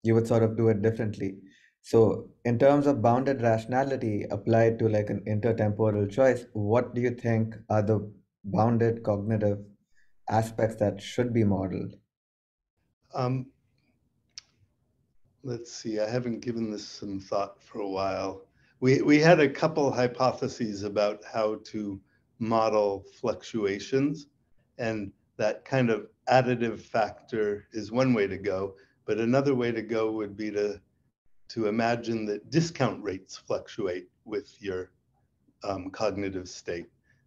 Speaker 3: you would sort of do it differently. So in terms of bounded rationality applied to like an intertemporal choice, what do you think are the bounded cognitive aspects that should be modeled?
Speaker 5: Let's see, I haven't given this some thought for a while. We had a couple hypotheses about how to model fluctuations, and that kind of additive factor is one way to go, but another way to go would be to imagine that discount rates fluctuate with your cognitive state.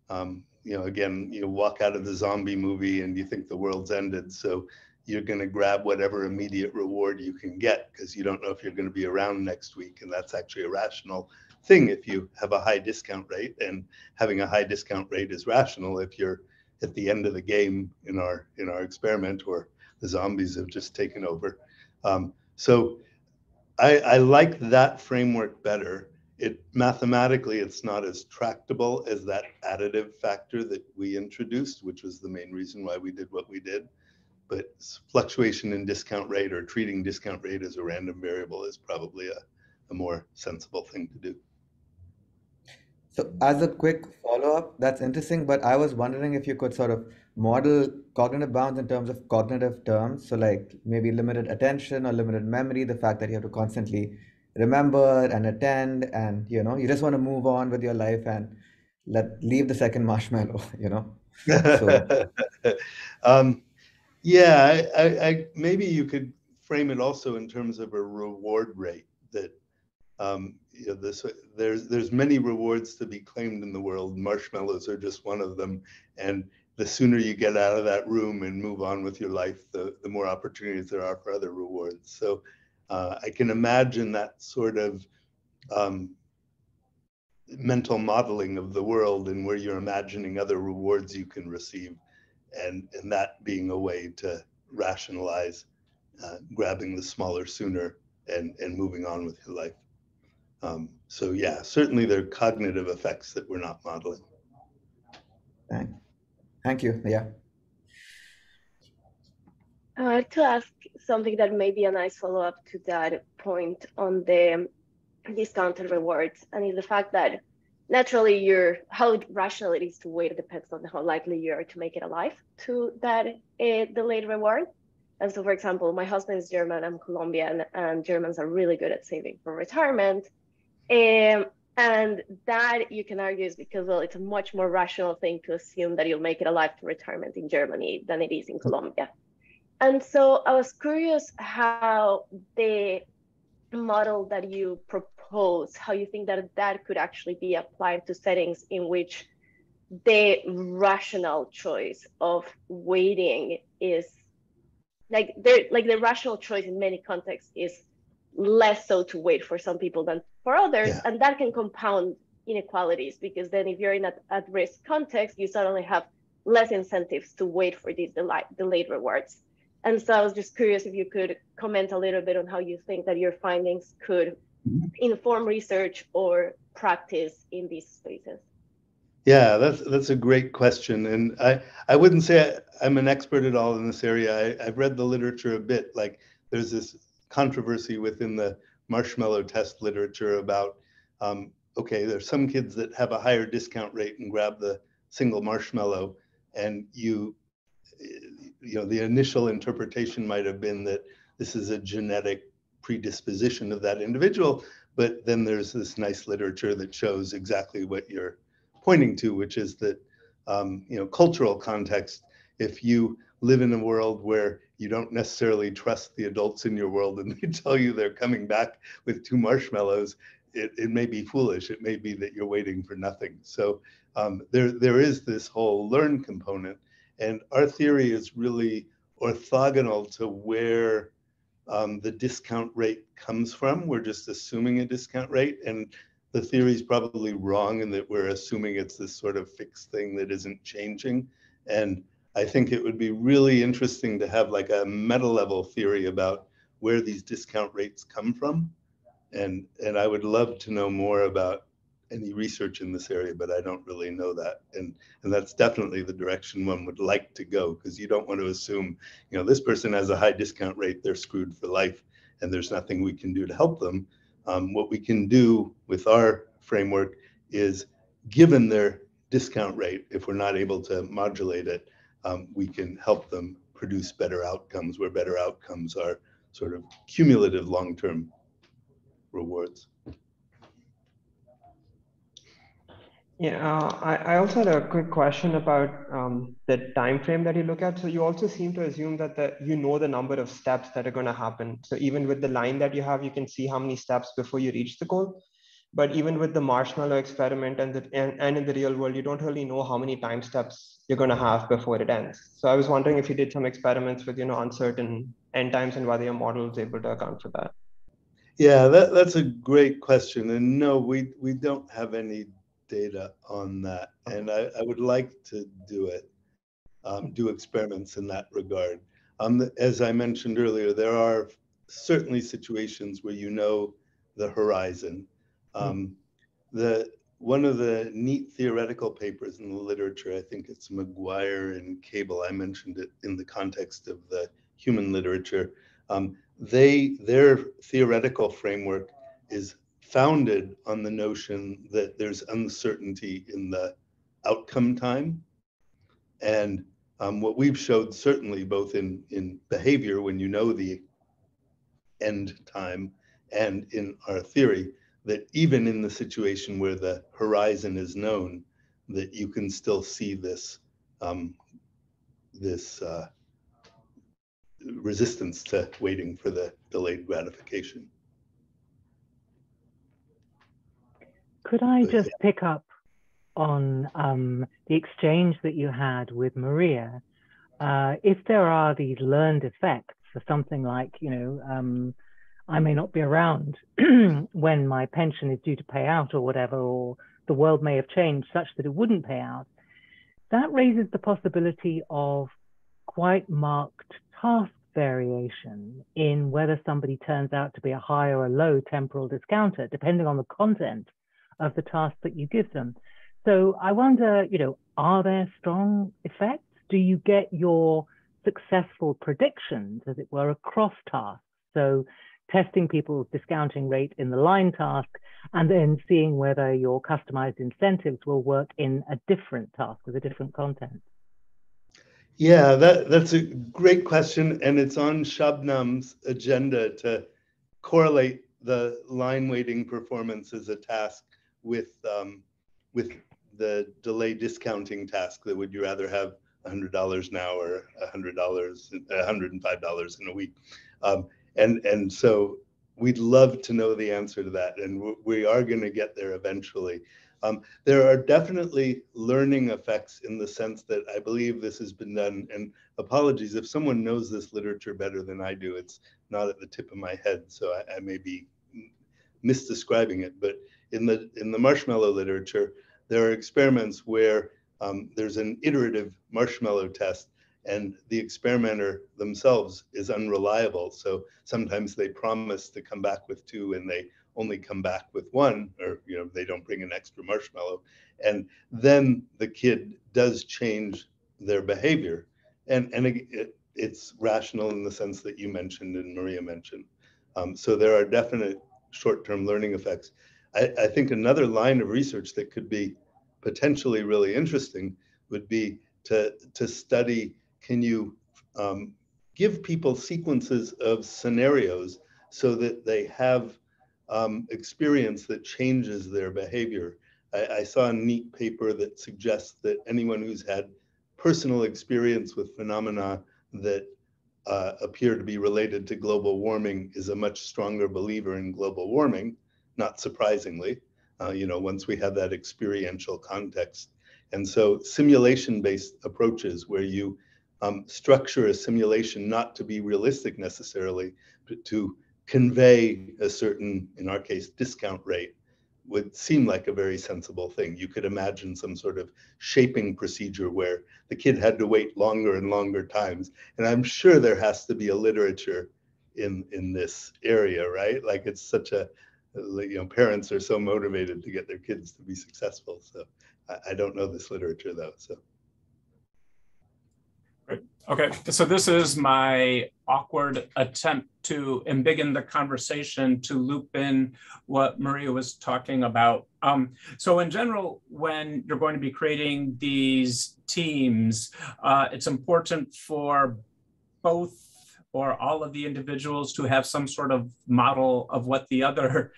Speaker 5: Again, you walk out of the zombie movie and you think the world's ended, so you're going to grab whatever immediate reward you can get because you don't know if you're going to be around next week, and that's actually a rational thing if you have a high discount rate, and having a high discount rate is rational if you're at the end of the game in our experiment, or the zombies have just taken over. So I like that framework better. Mathematically, it's not as tractable as that additive factor that we introduced, which was the main reason why we did what we did. But fluctuation in discount rate, or treating discount rate as a random variable, is probably a more sensible thing to do.
Speaker 3: So as a quick follow-up, that's interesting, but I was wondering if you could sort of model cognitive bounds in terms of cognitive terms. So like maybe limited attention or limited memory, the fact that you have to constantly remember and attend, and you just want to move on with your life and leave the second marshmallow, So
Speaker 5: Yeah, maybe you could frame it also in terms of a reward rate that there's many rewards to be claimed in the world. Marshmallows are just one of them, and the sooner you get out of that room and move on with your life, the more opportunities there are for other rewards. So I can imagine that sort of mental modeling of the world, and where you're imagining other rewards you can receive, and that being a way to rationalize grabbing the smaller sooner and moving on with your life. So yeah, certainly there are cognitive effects that we're not modeling.
Speaker 3: thank you. Yeah.
Speaker 2: To ask something that may be a nice follow-up to that point on the discounted rewards, and is the fact that naturally how rational it is to wait depends on how likely you are to make it alive to that delayed reward. And so, for example, my husband is German, I'm Colombian, and Germans are really good at saving for retirement. And that you can argue is because, well, it's a much more rational thing to assume that you'll make it alive to retirement in Germany than it is in Colombia. And so I was curious how the model that you propose, how you think that could actually be applied to settings in which the rational choice of waiting is like the rational choice in many contexts is less so to wait for some people than for others.
Speaker 5: Yeah.
Speaker 2: And that can compound inequalities, because then if you're in an at-risk context, you suddenly have less incentives to wait for these delayed rewards. And so I was just curious if you could comment a little bit on how you think that your findings could inform research or practice in these spaces.
Speaker 5: Yeah, that's a great question. And I wouldn't say I'm an expert at all in this area. I've read the literature a bit. Like there's this controversy within the marshmallow test literature about, okay, there's some kids that have a higher discount rate and grab the single marshmallow, and the initial interpretation might have been that this is a genetic predisposition of that individual, but then there's this nice literature that shows exactly what you're pointing to, which is that cultural context, if you live in a world where you don't necessarily trust the adults in your world and they tell you they're coming back with 2 marshmallows, it may be foolish. It may be that you're waiting for nothing. So there is this whole learn component. And our theory is really orthogonal to where the discount rate comes from. We're just assuming a discount rate, and the theory is probably wrong in that we're assuming it's this sort of fixed thing that isn't changing. And I think it would be really interesting to have like a meta level theory about where these discount rates come from. And I would love to know more about any research in this area, but I don't really know that. And that's definitely the direction one would like to go, because you don't want to assume, this person has a high discount rate, they're screwed for life, and there's nothing we can do to help them. What we can do with our framework is, given their discount rate, if we're not able to modulate it, we can help them produce better outcomes, where better outcomes are sort of cumulative long-term rewards.
Speaker 4: Yeah, I also had a quick question about the time frame that you look at. So you also seem to assume that the number of steps that are going to happen. So even with the line that you have, you can see how many steps before you reach the goal. But even with the marshmallow experiment and in the real world, you don't really know how many time steps you're going to have before it ends. So I was wondering if you did some experiments with uncertain end times and whether your model is able to account for that.
Speaker 5: Yeah, that's a great question. And no, we don't have any data on that. And I would like to do it, do experiments in that regard. As I mentioned earlier, there are certainly situations where the horizon. One of the neat theoretical papers in the literature, I think it's McGuire and Cable, I mentioned it in the context of the human literature. Their theoretical framework is founded on the notion that there's uncertainty in the outcome time. And What we've showed, certainly both in behavior, when you know the end time, and in our theory, that even in the situation where the horizon is known, that you can still see this resistance to waiting for the delayed gratification.
Speaker 8: Could I just pick up on the exchange that you had with Maria? If there are these learned effects for something like, I may not be around when my pension is due to pay out or whatever, or the world may have changed such that it wouldn't pay out, that raises the possibility of quite marked task variation in whether somebody turns out to be a high or a low temporal discounter, depending on the content of the task that you give them. So I wonder, are there strong effects? Do you get your successful predictions, as it were, across tasks? So testing people's discounting rate in the line task, and then seeing whether your customized incentives will work in a different task with a different content.
Speaker 5: Yeah, that's a great question, and it's on Shabnam's agenda to correlate the line weighting performance as a task with the delay discounting task. That would you rather have $100 now or $100, $105 in a week? And so we'd love to know the answer to that, and we are going to get there eventually. There are definitely learning effects in the sense that I believe this has been done, and apologies if someone knows this literature better than I do. It's not at the tip of my head, so I may be misdescribing it, but in the marshmallow literature, there are experiments where there's an iterative marshmallow test, and the experimenter themselves is unreliable. So sometimes they promise to come back with 2 and they only come back with 1, or they don't bring an extra marshmallow. And then the kid does change their behavior. And it's rational in the sense that you mentioned and Maria mentioned. So there are definite short-term learning effects. I think another line of research that could be potentially really interesting would be to study, can you give people sequences of scenarios so that they have experience that changes their behavior. I saw a neat paper that suggests that anyone who's had personal experience with phenomena that appear to be related to global warming is a much stronger believer in global warming, not surprisingly, once we have that experiential context. And so simulation-based approaches where you structure a simulation not to be realistic necessarily, but to convey a certain, in our case, discount rate, would seem like a very sensible thing. You could imagine some sort of shaping procedure where the kid had to wait longer and longer times. And I'm sure there has to be a literature in this area, right? Like it's such a, parents are so motivated to get their kids to be successful. So I don't know this literature though, so.
Speaker 1: Great. Okay, so this is my awkward attempt to embiggen the conversation to loop in what Maria was talking about. So in general, when you're going to be creating these teams, it's important for both or all of the individuals to have some sort of model of what the other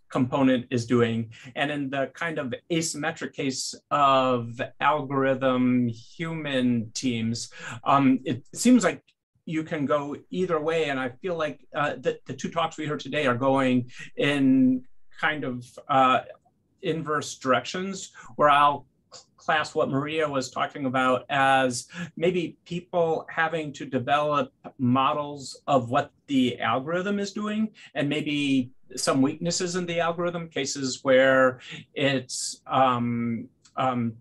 Speaker 1: component is doing. And in the kind of asymmetric case of algorithm human teams, it seems like you can go either way. And I feel like the 2 talks we heard today are going in kind of inverse directions, where I'll class what Maria was talking about as maybe people having to develop models of what the algorithm is doing, and maybe some weaknesses in the algorithm, cases where it's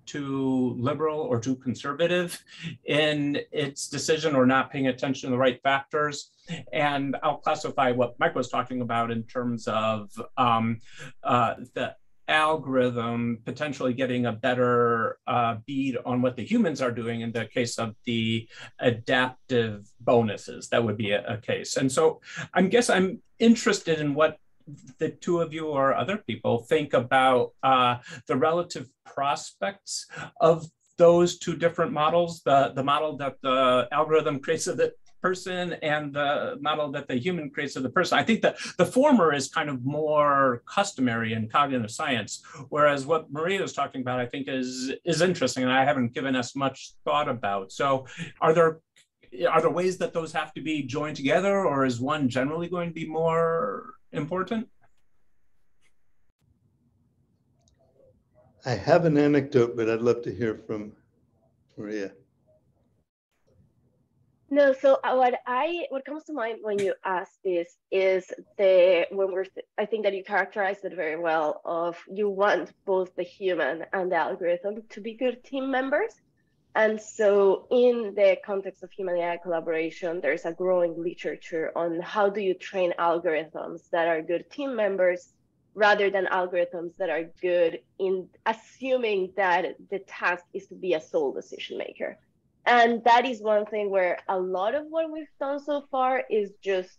Speaker 1: too liberal or too conservative in its decision or not paying attention to the right factors. And I'll classify what Mike was talking about in terms of the algorithm potentially getting a better bead on what the humans are doing in the case of the adaptive bonuses. That would be a case. And so I guess I'm interested in what the 2 of you or other people think about the relative prospects of those two different models, the model that the algorithm creates of the person and the model that the human creates of the person. I think that the former is kind of more customary in cognitive science, whereas what Maria is talking about, I think is interesting, and I haven't given us much thought about. So are there ways that those have to be joined together, or is one generally going to be more important?
Speaker 5: I have an anecdote, but I'd love to hear from Maria.
Speaker 2: No, so what comes to mind when you ask this is I think that you characterized it very well, of you want both the human and the algorithm to be good team members. And so in the context of human AI collaboration, there's a growing literature on how do you train algorithms that are good team members rather than algorithms that are good in assuming that the task is to be a sole decision maker. And that is one thing where a lot of what we've done so far is just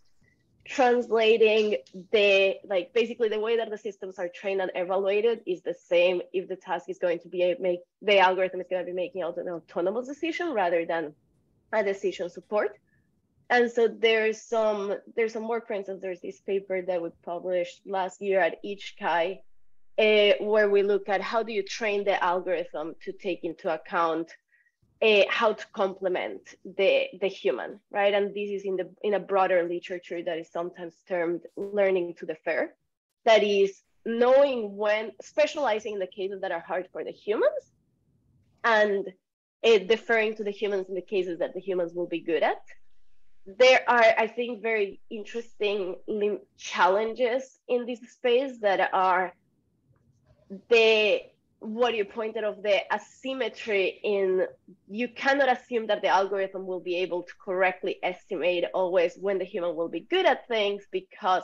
Speaker 2: translating basically the way that the systems are trained and evaluated is the same if the task is going to be the algorithm is going to be making an autonomous decision rather than a decision support. And so there's some work. For instance, there's this paper that we published last year at ICHCAI where we look at how do you train the algorithm to take into account how to complement the human, right? And this is in a broader literature that is sometimes termed learning to defer. That is knowing when, specializing in the cases that are hard for the humans and deferring to the humans in the cases that the humans will be good at. There are, I think, very interesting challenges in this space that are what you pointed of the asymmetry in, you cannot assume that the algorithm will be able to correctly estimate always when the human will be good at things, because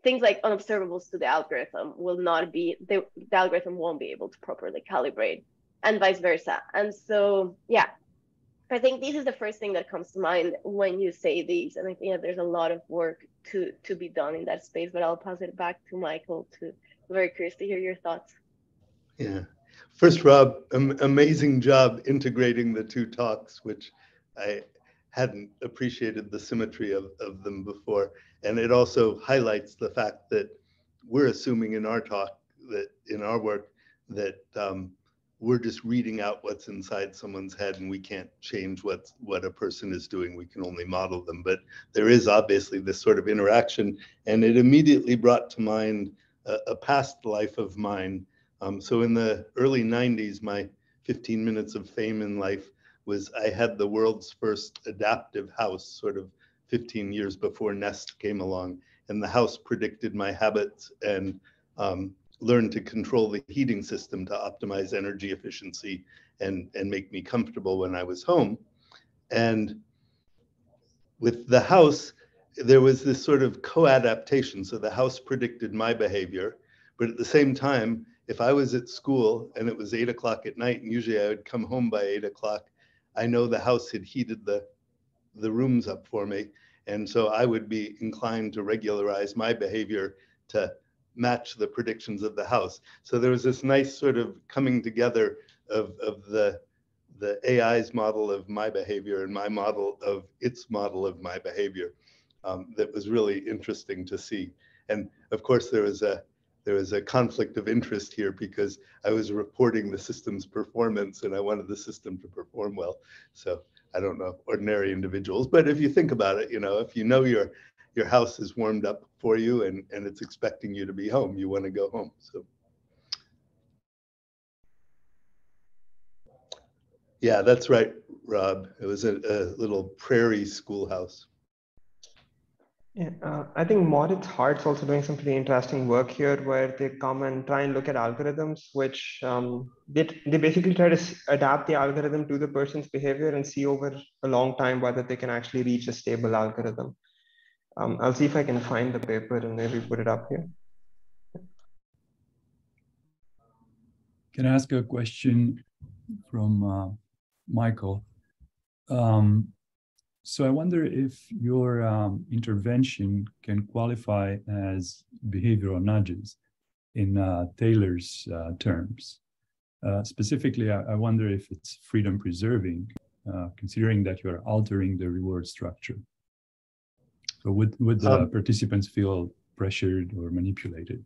Speaker 2: things like unobservables to the algorithm will not be, the algorithm won't be able to properly calibrate, and vice versa. And so, yeah, I think this is the first thing that comes to mind when you say these. And I think that there's a lot of work to be done in that space, but I'll pass it back to Michael. Very curious to hear your thoughts.
Speaker 5: Yeah. First, Rob, amazing job integrating the two talks, which I hadn't appreciated the symmetry of them before. And it also highlights the fact that we're assuming in our talk, that in our work, that we're just reading out what's inside someone's head, and we can't change what a person is doing. We can only model them. But there is obviously this sort of interaction, and it immediately brought to mind a past life of mine. So in the early 90s, my 15 minutes of fame in life was I had the world's first adaptive house, sort of 15 years before Nest came along. And the house predicted my habits and learned to control the heating system to optimize energy efficiency and make me comfortable when I was home. And with the house, there was this sort of co-adaptation. So the house predicted my behavior, but at the same time, if I was at school and it was 8 o'clock at night, and usually I would come home by 8 o'clock, I know the house had heated the rooms up for me. And so I would be inclined to regularize my behavior to match the predictions of the house. So there was this nice sort of coming together of the AI's model of my behavior and my model of its model of my behavior. That was really interesting to see. And of course, there was a conflict of interest here because I was reporting the system's performance and I wanted the system to perform well. So I don't know ordinary individuals, but if you think about it, if you know your house is warmed up for you and it's expecting you to be home, you want to go home. So yeah, that's right, Rob. It was a little prairie schoolhouse.
Speaker 9: Yeah, I think Moritz Hart's also doing some pretty interesting work here, where they come and try and look at algorithms, which they basically try to adapt the algorithm to the person's behavior and see over a long time whether they can actually reach a stable algorithm. I'll see if I can find the paper and maybe put it up here.
Speaker 10: Can I ask a question from Michael? So I wonder if your intervention can qualify as behavioral nudges in Taylor's terms. Specifically, I wonder if it's freedom preserving, considering that you're altering the reward structure. So would the participants feel pressured or manipulated?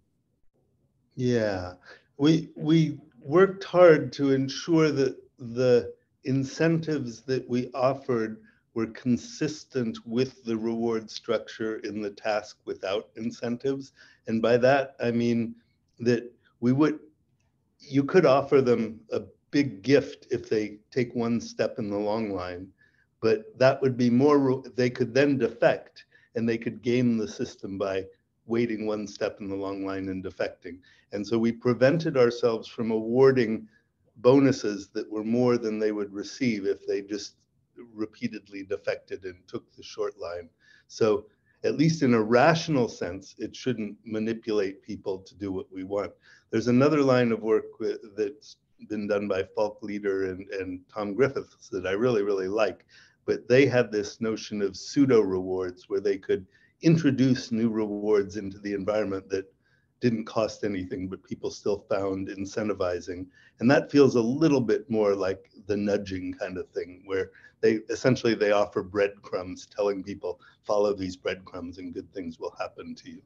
Speaker 5: Yeah, we worked hard to ensure that the incentives that we offered were consistent with the reward structure in the task without incentives. And by that, I mean that you could offer them a big gift if they take one step in the long line, but that would be more, they could then defect and they could game the system by waiting one step in the long line and defecting. And so we prevented ourselves from awarding bonuses that were more than they would receive if they just repeatedly defected and took the short line. So at least in a rational sense, it shouldn't manipulate people to do what we want. There's another line of work that's been done by Falk Leader and Tom Griffiths that I really, really like. But they had this notion of pseudo rewards where they could introduce new rewards into the environment that didn't cost anything, but people still found incentivizing. And that feels a little bit more like the nudging kind of thing, where they offer breadcrumbs, telling people, follow these breadcrumbs and good things will happen to you.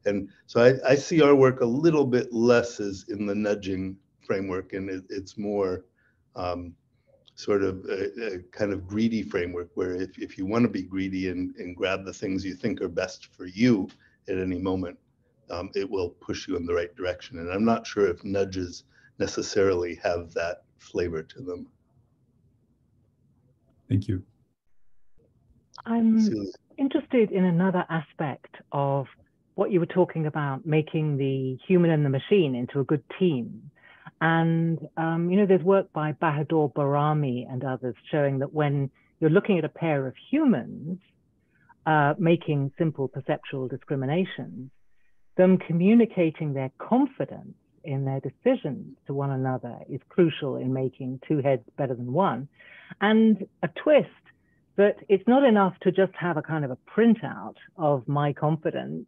Speaker 5: And so I see our work a little bit less as in the nudging framework, and it's more sort of a kind of greedy framework, where if you want to be greedy and grab the things you think are best for you at any moment, it will push you in the right direction. And I'm not sure if nudges necessarily have that flavor to them.
Speaker 10: Thank you.
Speaker 8: I'm interested in another aspect of what you were talking about, making the human and the machine into a good team. And, you know, there's work by Bahadur Barami and others showing that when you're looking at a pair of humans making simple perceptual discriminations, them communicating their confidence in their decisions to one another is crucial in making two heads better than one. And a twist that it's not enough to just have a kind of a printout of my confidence.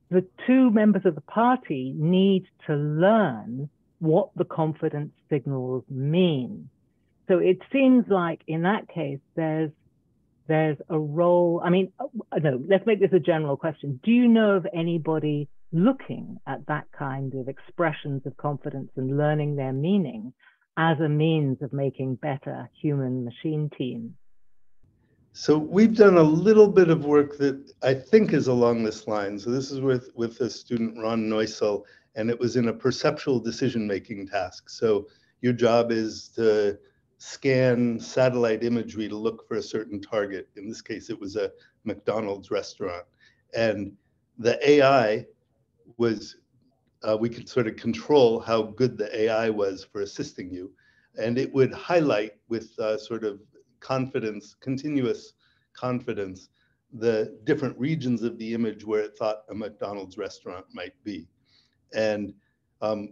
Speaker 8: The two members of the party need to learn what the confidence signals mean. So it seems like in that case, there's a role. I mean, no, let's make this a general question. Do you know of anybody looking at that kind of expressions of confidence and learning their meaning as a means of making better human-machine teams?
Speaker 5: So we've done a little bit of work that I think is along this line. So this is with the student Ron Neusel, and it was in a perceptual decision-making task. So your job is to scan satellite imagery to look for a certain target. In this case, it was a McDonald's restaurant. And the AI was, we could sort of control how good the AI was for assisting you. And it would highlight with sort of confidence, continuous confidence, the different regions of the image where it thought a McDonald's restaurant might be. And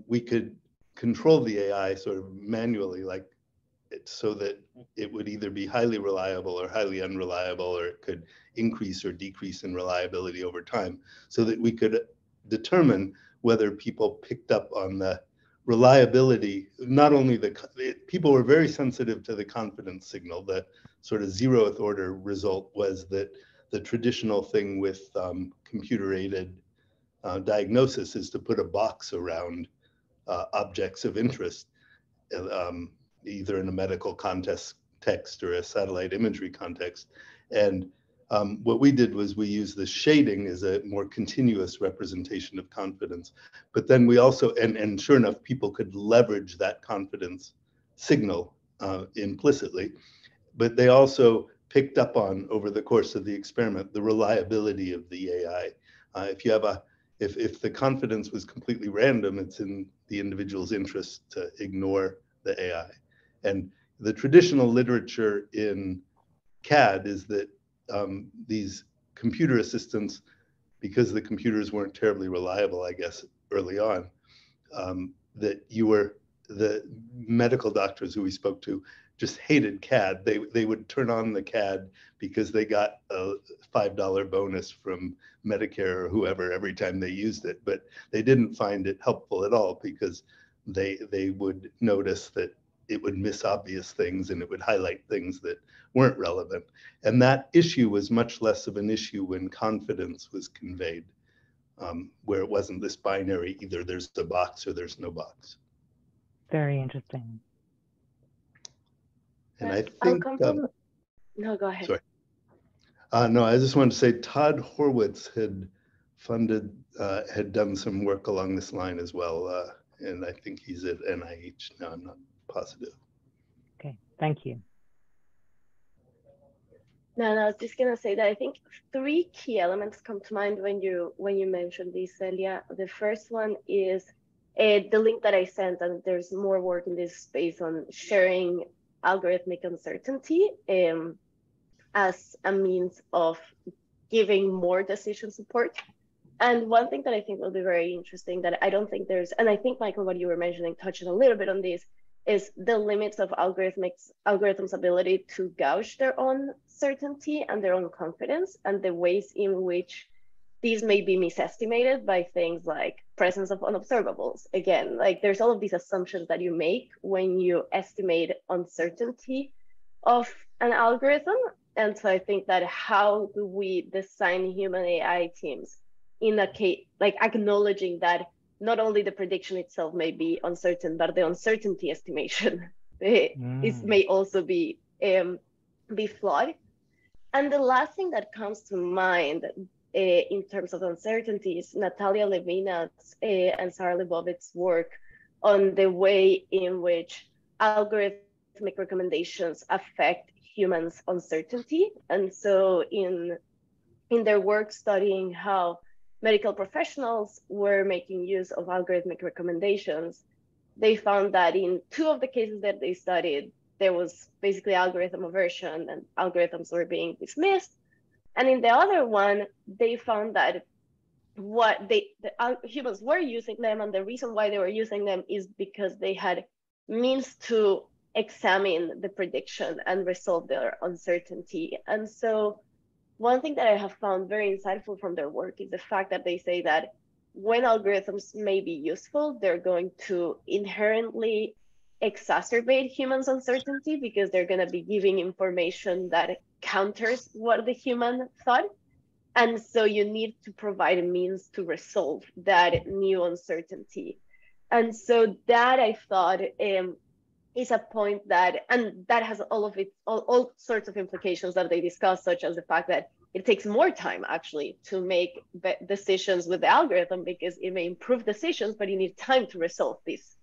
Speaker 5: we could control the AI sort of manually, like so that it would either be highly reliable or highly unreliable, or it could increase or decrease in reliability over time, so that we could determine whether people picked up on the reliability. Not only people were very sensitive to the confidence signal. The sort of 0th order result was that the traditional thing with computer-aided diagnosis is to put a box around objects of interest, either in a medical context or a satellite imagery context. And what we did was we used the shading as a more continuous representation of confidence. But then we also, and sure enough, people could leverage that confidence signal implicitly, but they also picked up on, over the course of the experiment, the reliability of the AI. If the confidence was completely random, it's in the individual's interest to ignore the AI. And the traditional literature in CAD is that these computer assistants, because the computers weren't terribly reliable, I guess, early on, that the medical doctors who we spoke to just hated CAD. They would turn on the CAD because they got a $5 bonus from Medicare or whoever every time they used it, but they didn't find it helpful at all because they would notice that it would miss obvious things and it would highlight things that weren't relevant. And that issue was much less of an issue when confidence was conveyed, where it wasn't this binary, either there's a box or there's no box.
Speaker 8: Very interesting.
Speaker 5: And I
Speaker 2: I'll
Speaker 5: think,
Speaker 2: no, go ahead.
Speaker 5: sorry. No, I just wanted to say Todd Horwitz had funded, had done some work along this line as well. And I think he's at NIH now, I'm not positive.
Speaker 8: Okay, thank you.
Speaker 2: No, I was just gonna say that I think 3 key elements come to mind when you mentioned this, Celia. The first one is the link that I sent, and there's more work in this space on sharing algorithmic uncertainty as a means of giving more decision support. And one thing that I think will be very interesting that I don't think there's, and I think, Michael, what you were mentioning touched a little bit on this, is the limits of algorithms' ability to gauge their own certainty and their own confidence, and the ways in which these may be misestimated by things like presence of unobservables. Again, like there's all of these assumptions that you make when you estimate uncertainty of an algorithm. And so I think that how do we design human AI teams in a case, like acknowledging that not only the prediction itself may be uncertain, but the uncertainty estimation may also be flawed. And the last thing that comes to mind in terms of uncertainty is Natalia Levinat's and Sarah Leibovitz's work on the way in which algorithmic recommendations affect humans' uncertainty. And so in their work studying how medical professionals were making use of algorithmic recommendations, they found that in 2 of the cases that they studied, there was basically algorithm aversion and algorithms were being dismissed. And in the other one, they found that humans were using them, and the reason why they were using them is because they had means to examine the prediction and resolve their uncertainty. And so one thing that I have found very insightful from their work is the fact that they say that when algorithms may be useful, they're going to inherently exacerbate humans' uncertainty because they're going to be giving information that counters what the human thought. And so you need to provide a means to resolve that new uncertainty. And so that I thought is a point that, and that has all sorts of implications that they discuss, such as the fact that it takes more time actually to make decisions with the algorithm because it may improve decisions, but you need time to resolve this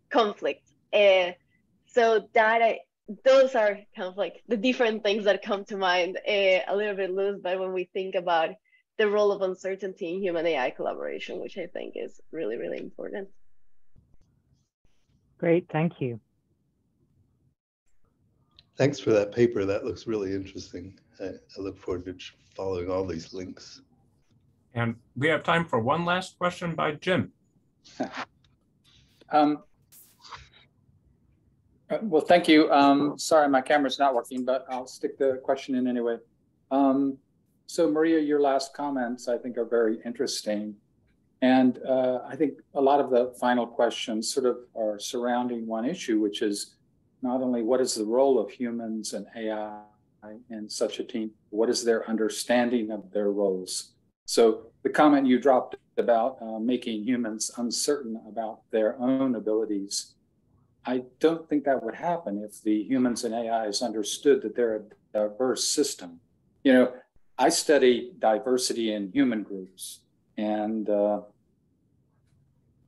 Speaker 2: conflict. So that those are kind of like the different things that come to mind a little bit loose, but when we think about the role of uncertainty in human AI collaboration, which I think is really, really important.
Speaker 8: Great, thank you.
Speaker 5: Thanks for that paper. That looks really interesting. I look forward to following all these links.
Speaker 1: And we have time for one last question by Jim.
Speaker 11: Well, thank you. Sorry, my camera's not working, but I'll stick the question in anyway. So Maria, your last comments I think are very interesting. And I think a lot of the final questions sort of are surrounding one issue, which is not only what is the role of humans and AI in such a team, what is their understanding of their roles? So the comment you dropped about making humans uncertain about their own abilities, I don't think that would happen if the humans and AIs understood that they're a diverse system. You know, I study diversity in human groups. And I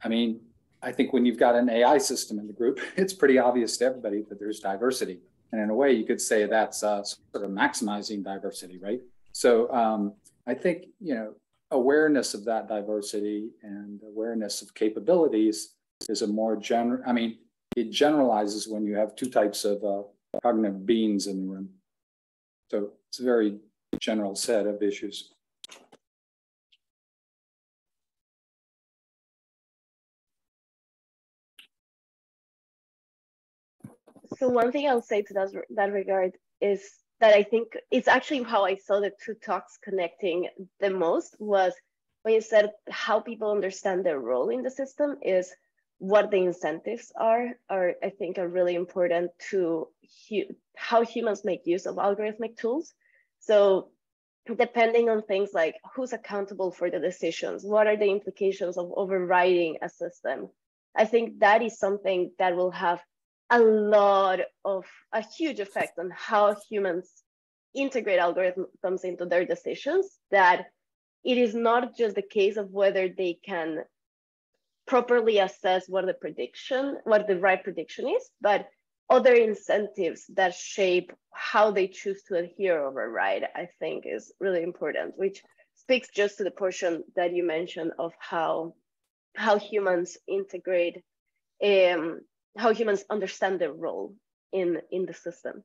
Speaker 11: mean, I think when you've got an AI system in the group, it's pretty obvious to everybody that there's diversity. And in a way, you could say that's sort of maximizing diversity, right? So I think, you know, awareness of that diversity and awareness of capabilities is a more general, I mean, it generalizes when you have 2 types of cognitive beings in the room. So it's a very general set of issues.
Speaker 2: So one thing I'll say to that regard is that I think it's actually how I saw the 2 talks connecting the most was when you said how people understand their role in the system is what the incentives are I think are really important to how humans make use of algorithmic tools. So depending on things like who's accountable for the decisions, what are the implications of overriding a system, I think that is something that will have a huge effect on how humans integrate algorithms into their decisions, that it is not just the case of whether they can properly assess what the right prediction is, but other incentives that shape how they choose to adhere or override, I think is really important, which speaks just to the portion that you mentioned of how humans integrate, how humans understand their role in the system.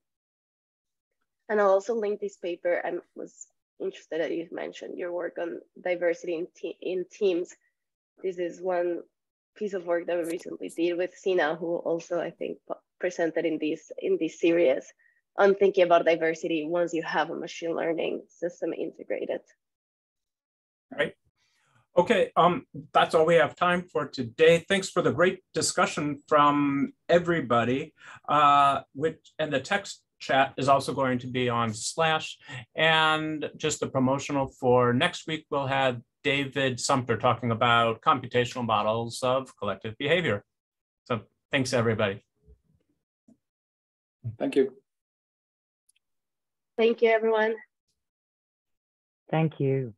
Speaker 2: And I'll also link this paper. I was interested that you mentioned your work on diversity in teams. This is one piece of work that we recently did with Sina, who also, I think, presented in this series on thinking about diversity once you have a machine learning system integrated.
Speaker 1: All right. Okay, that's all we have time for today. Thanks for the great discussion from everybody. And the text chat is also going to be on Slash. And just the promotional for next week, we'll have David Sumter talking about computational models of collective behavior. So thanks, everybody.
Speaker 11: Thank you.
Speaker 2: Thank you, everyone.
Speaker 8: Thank you.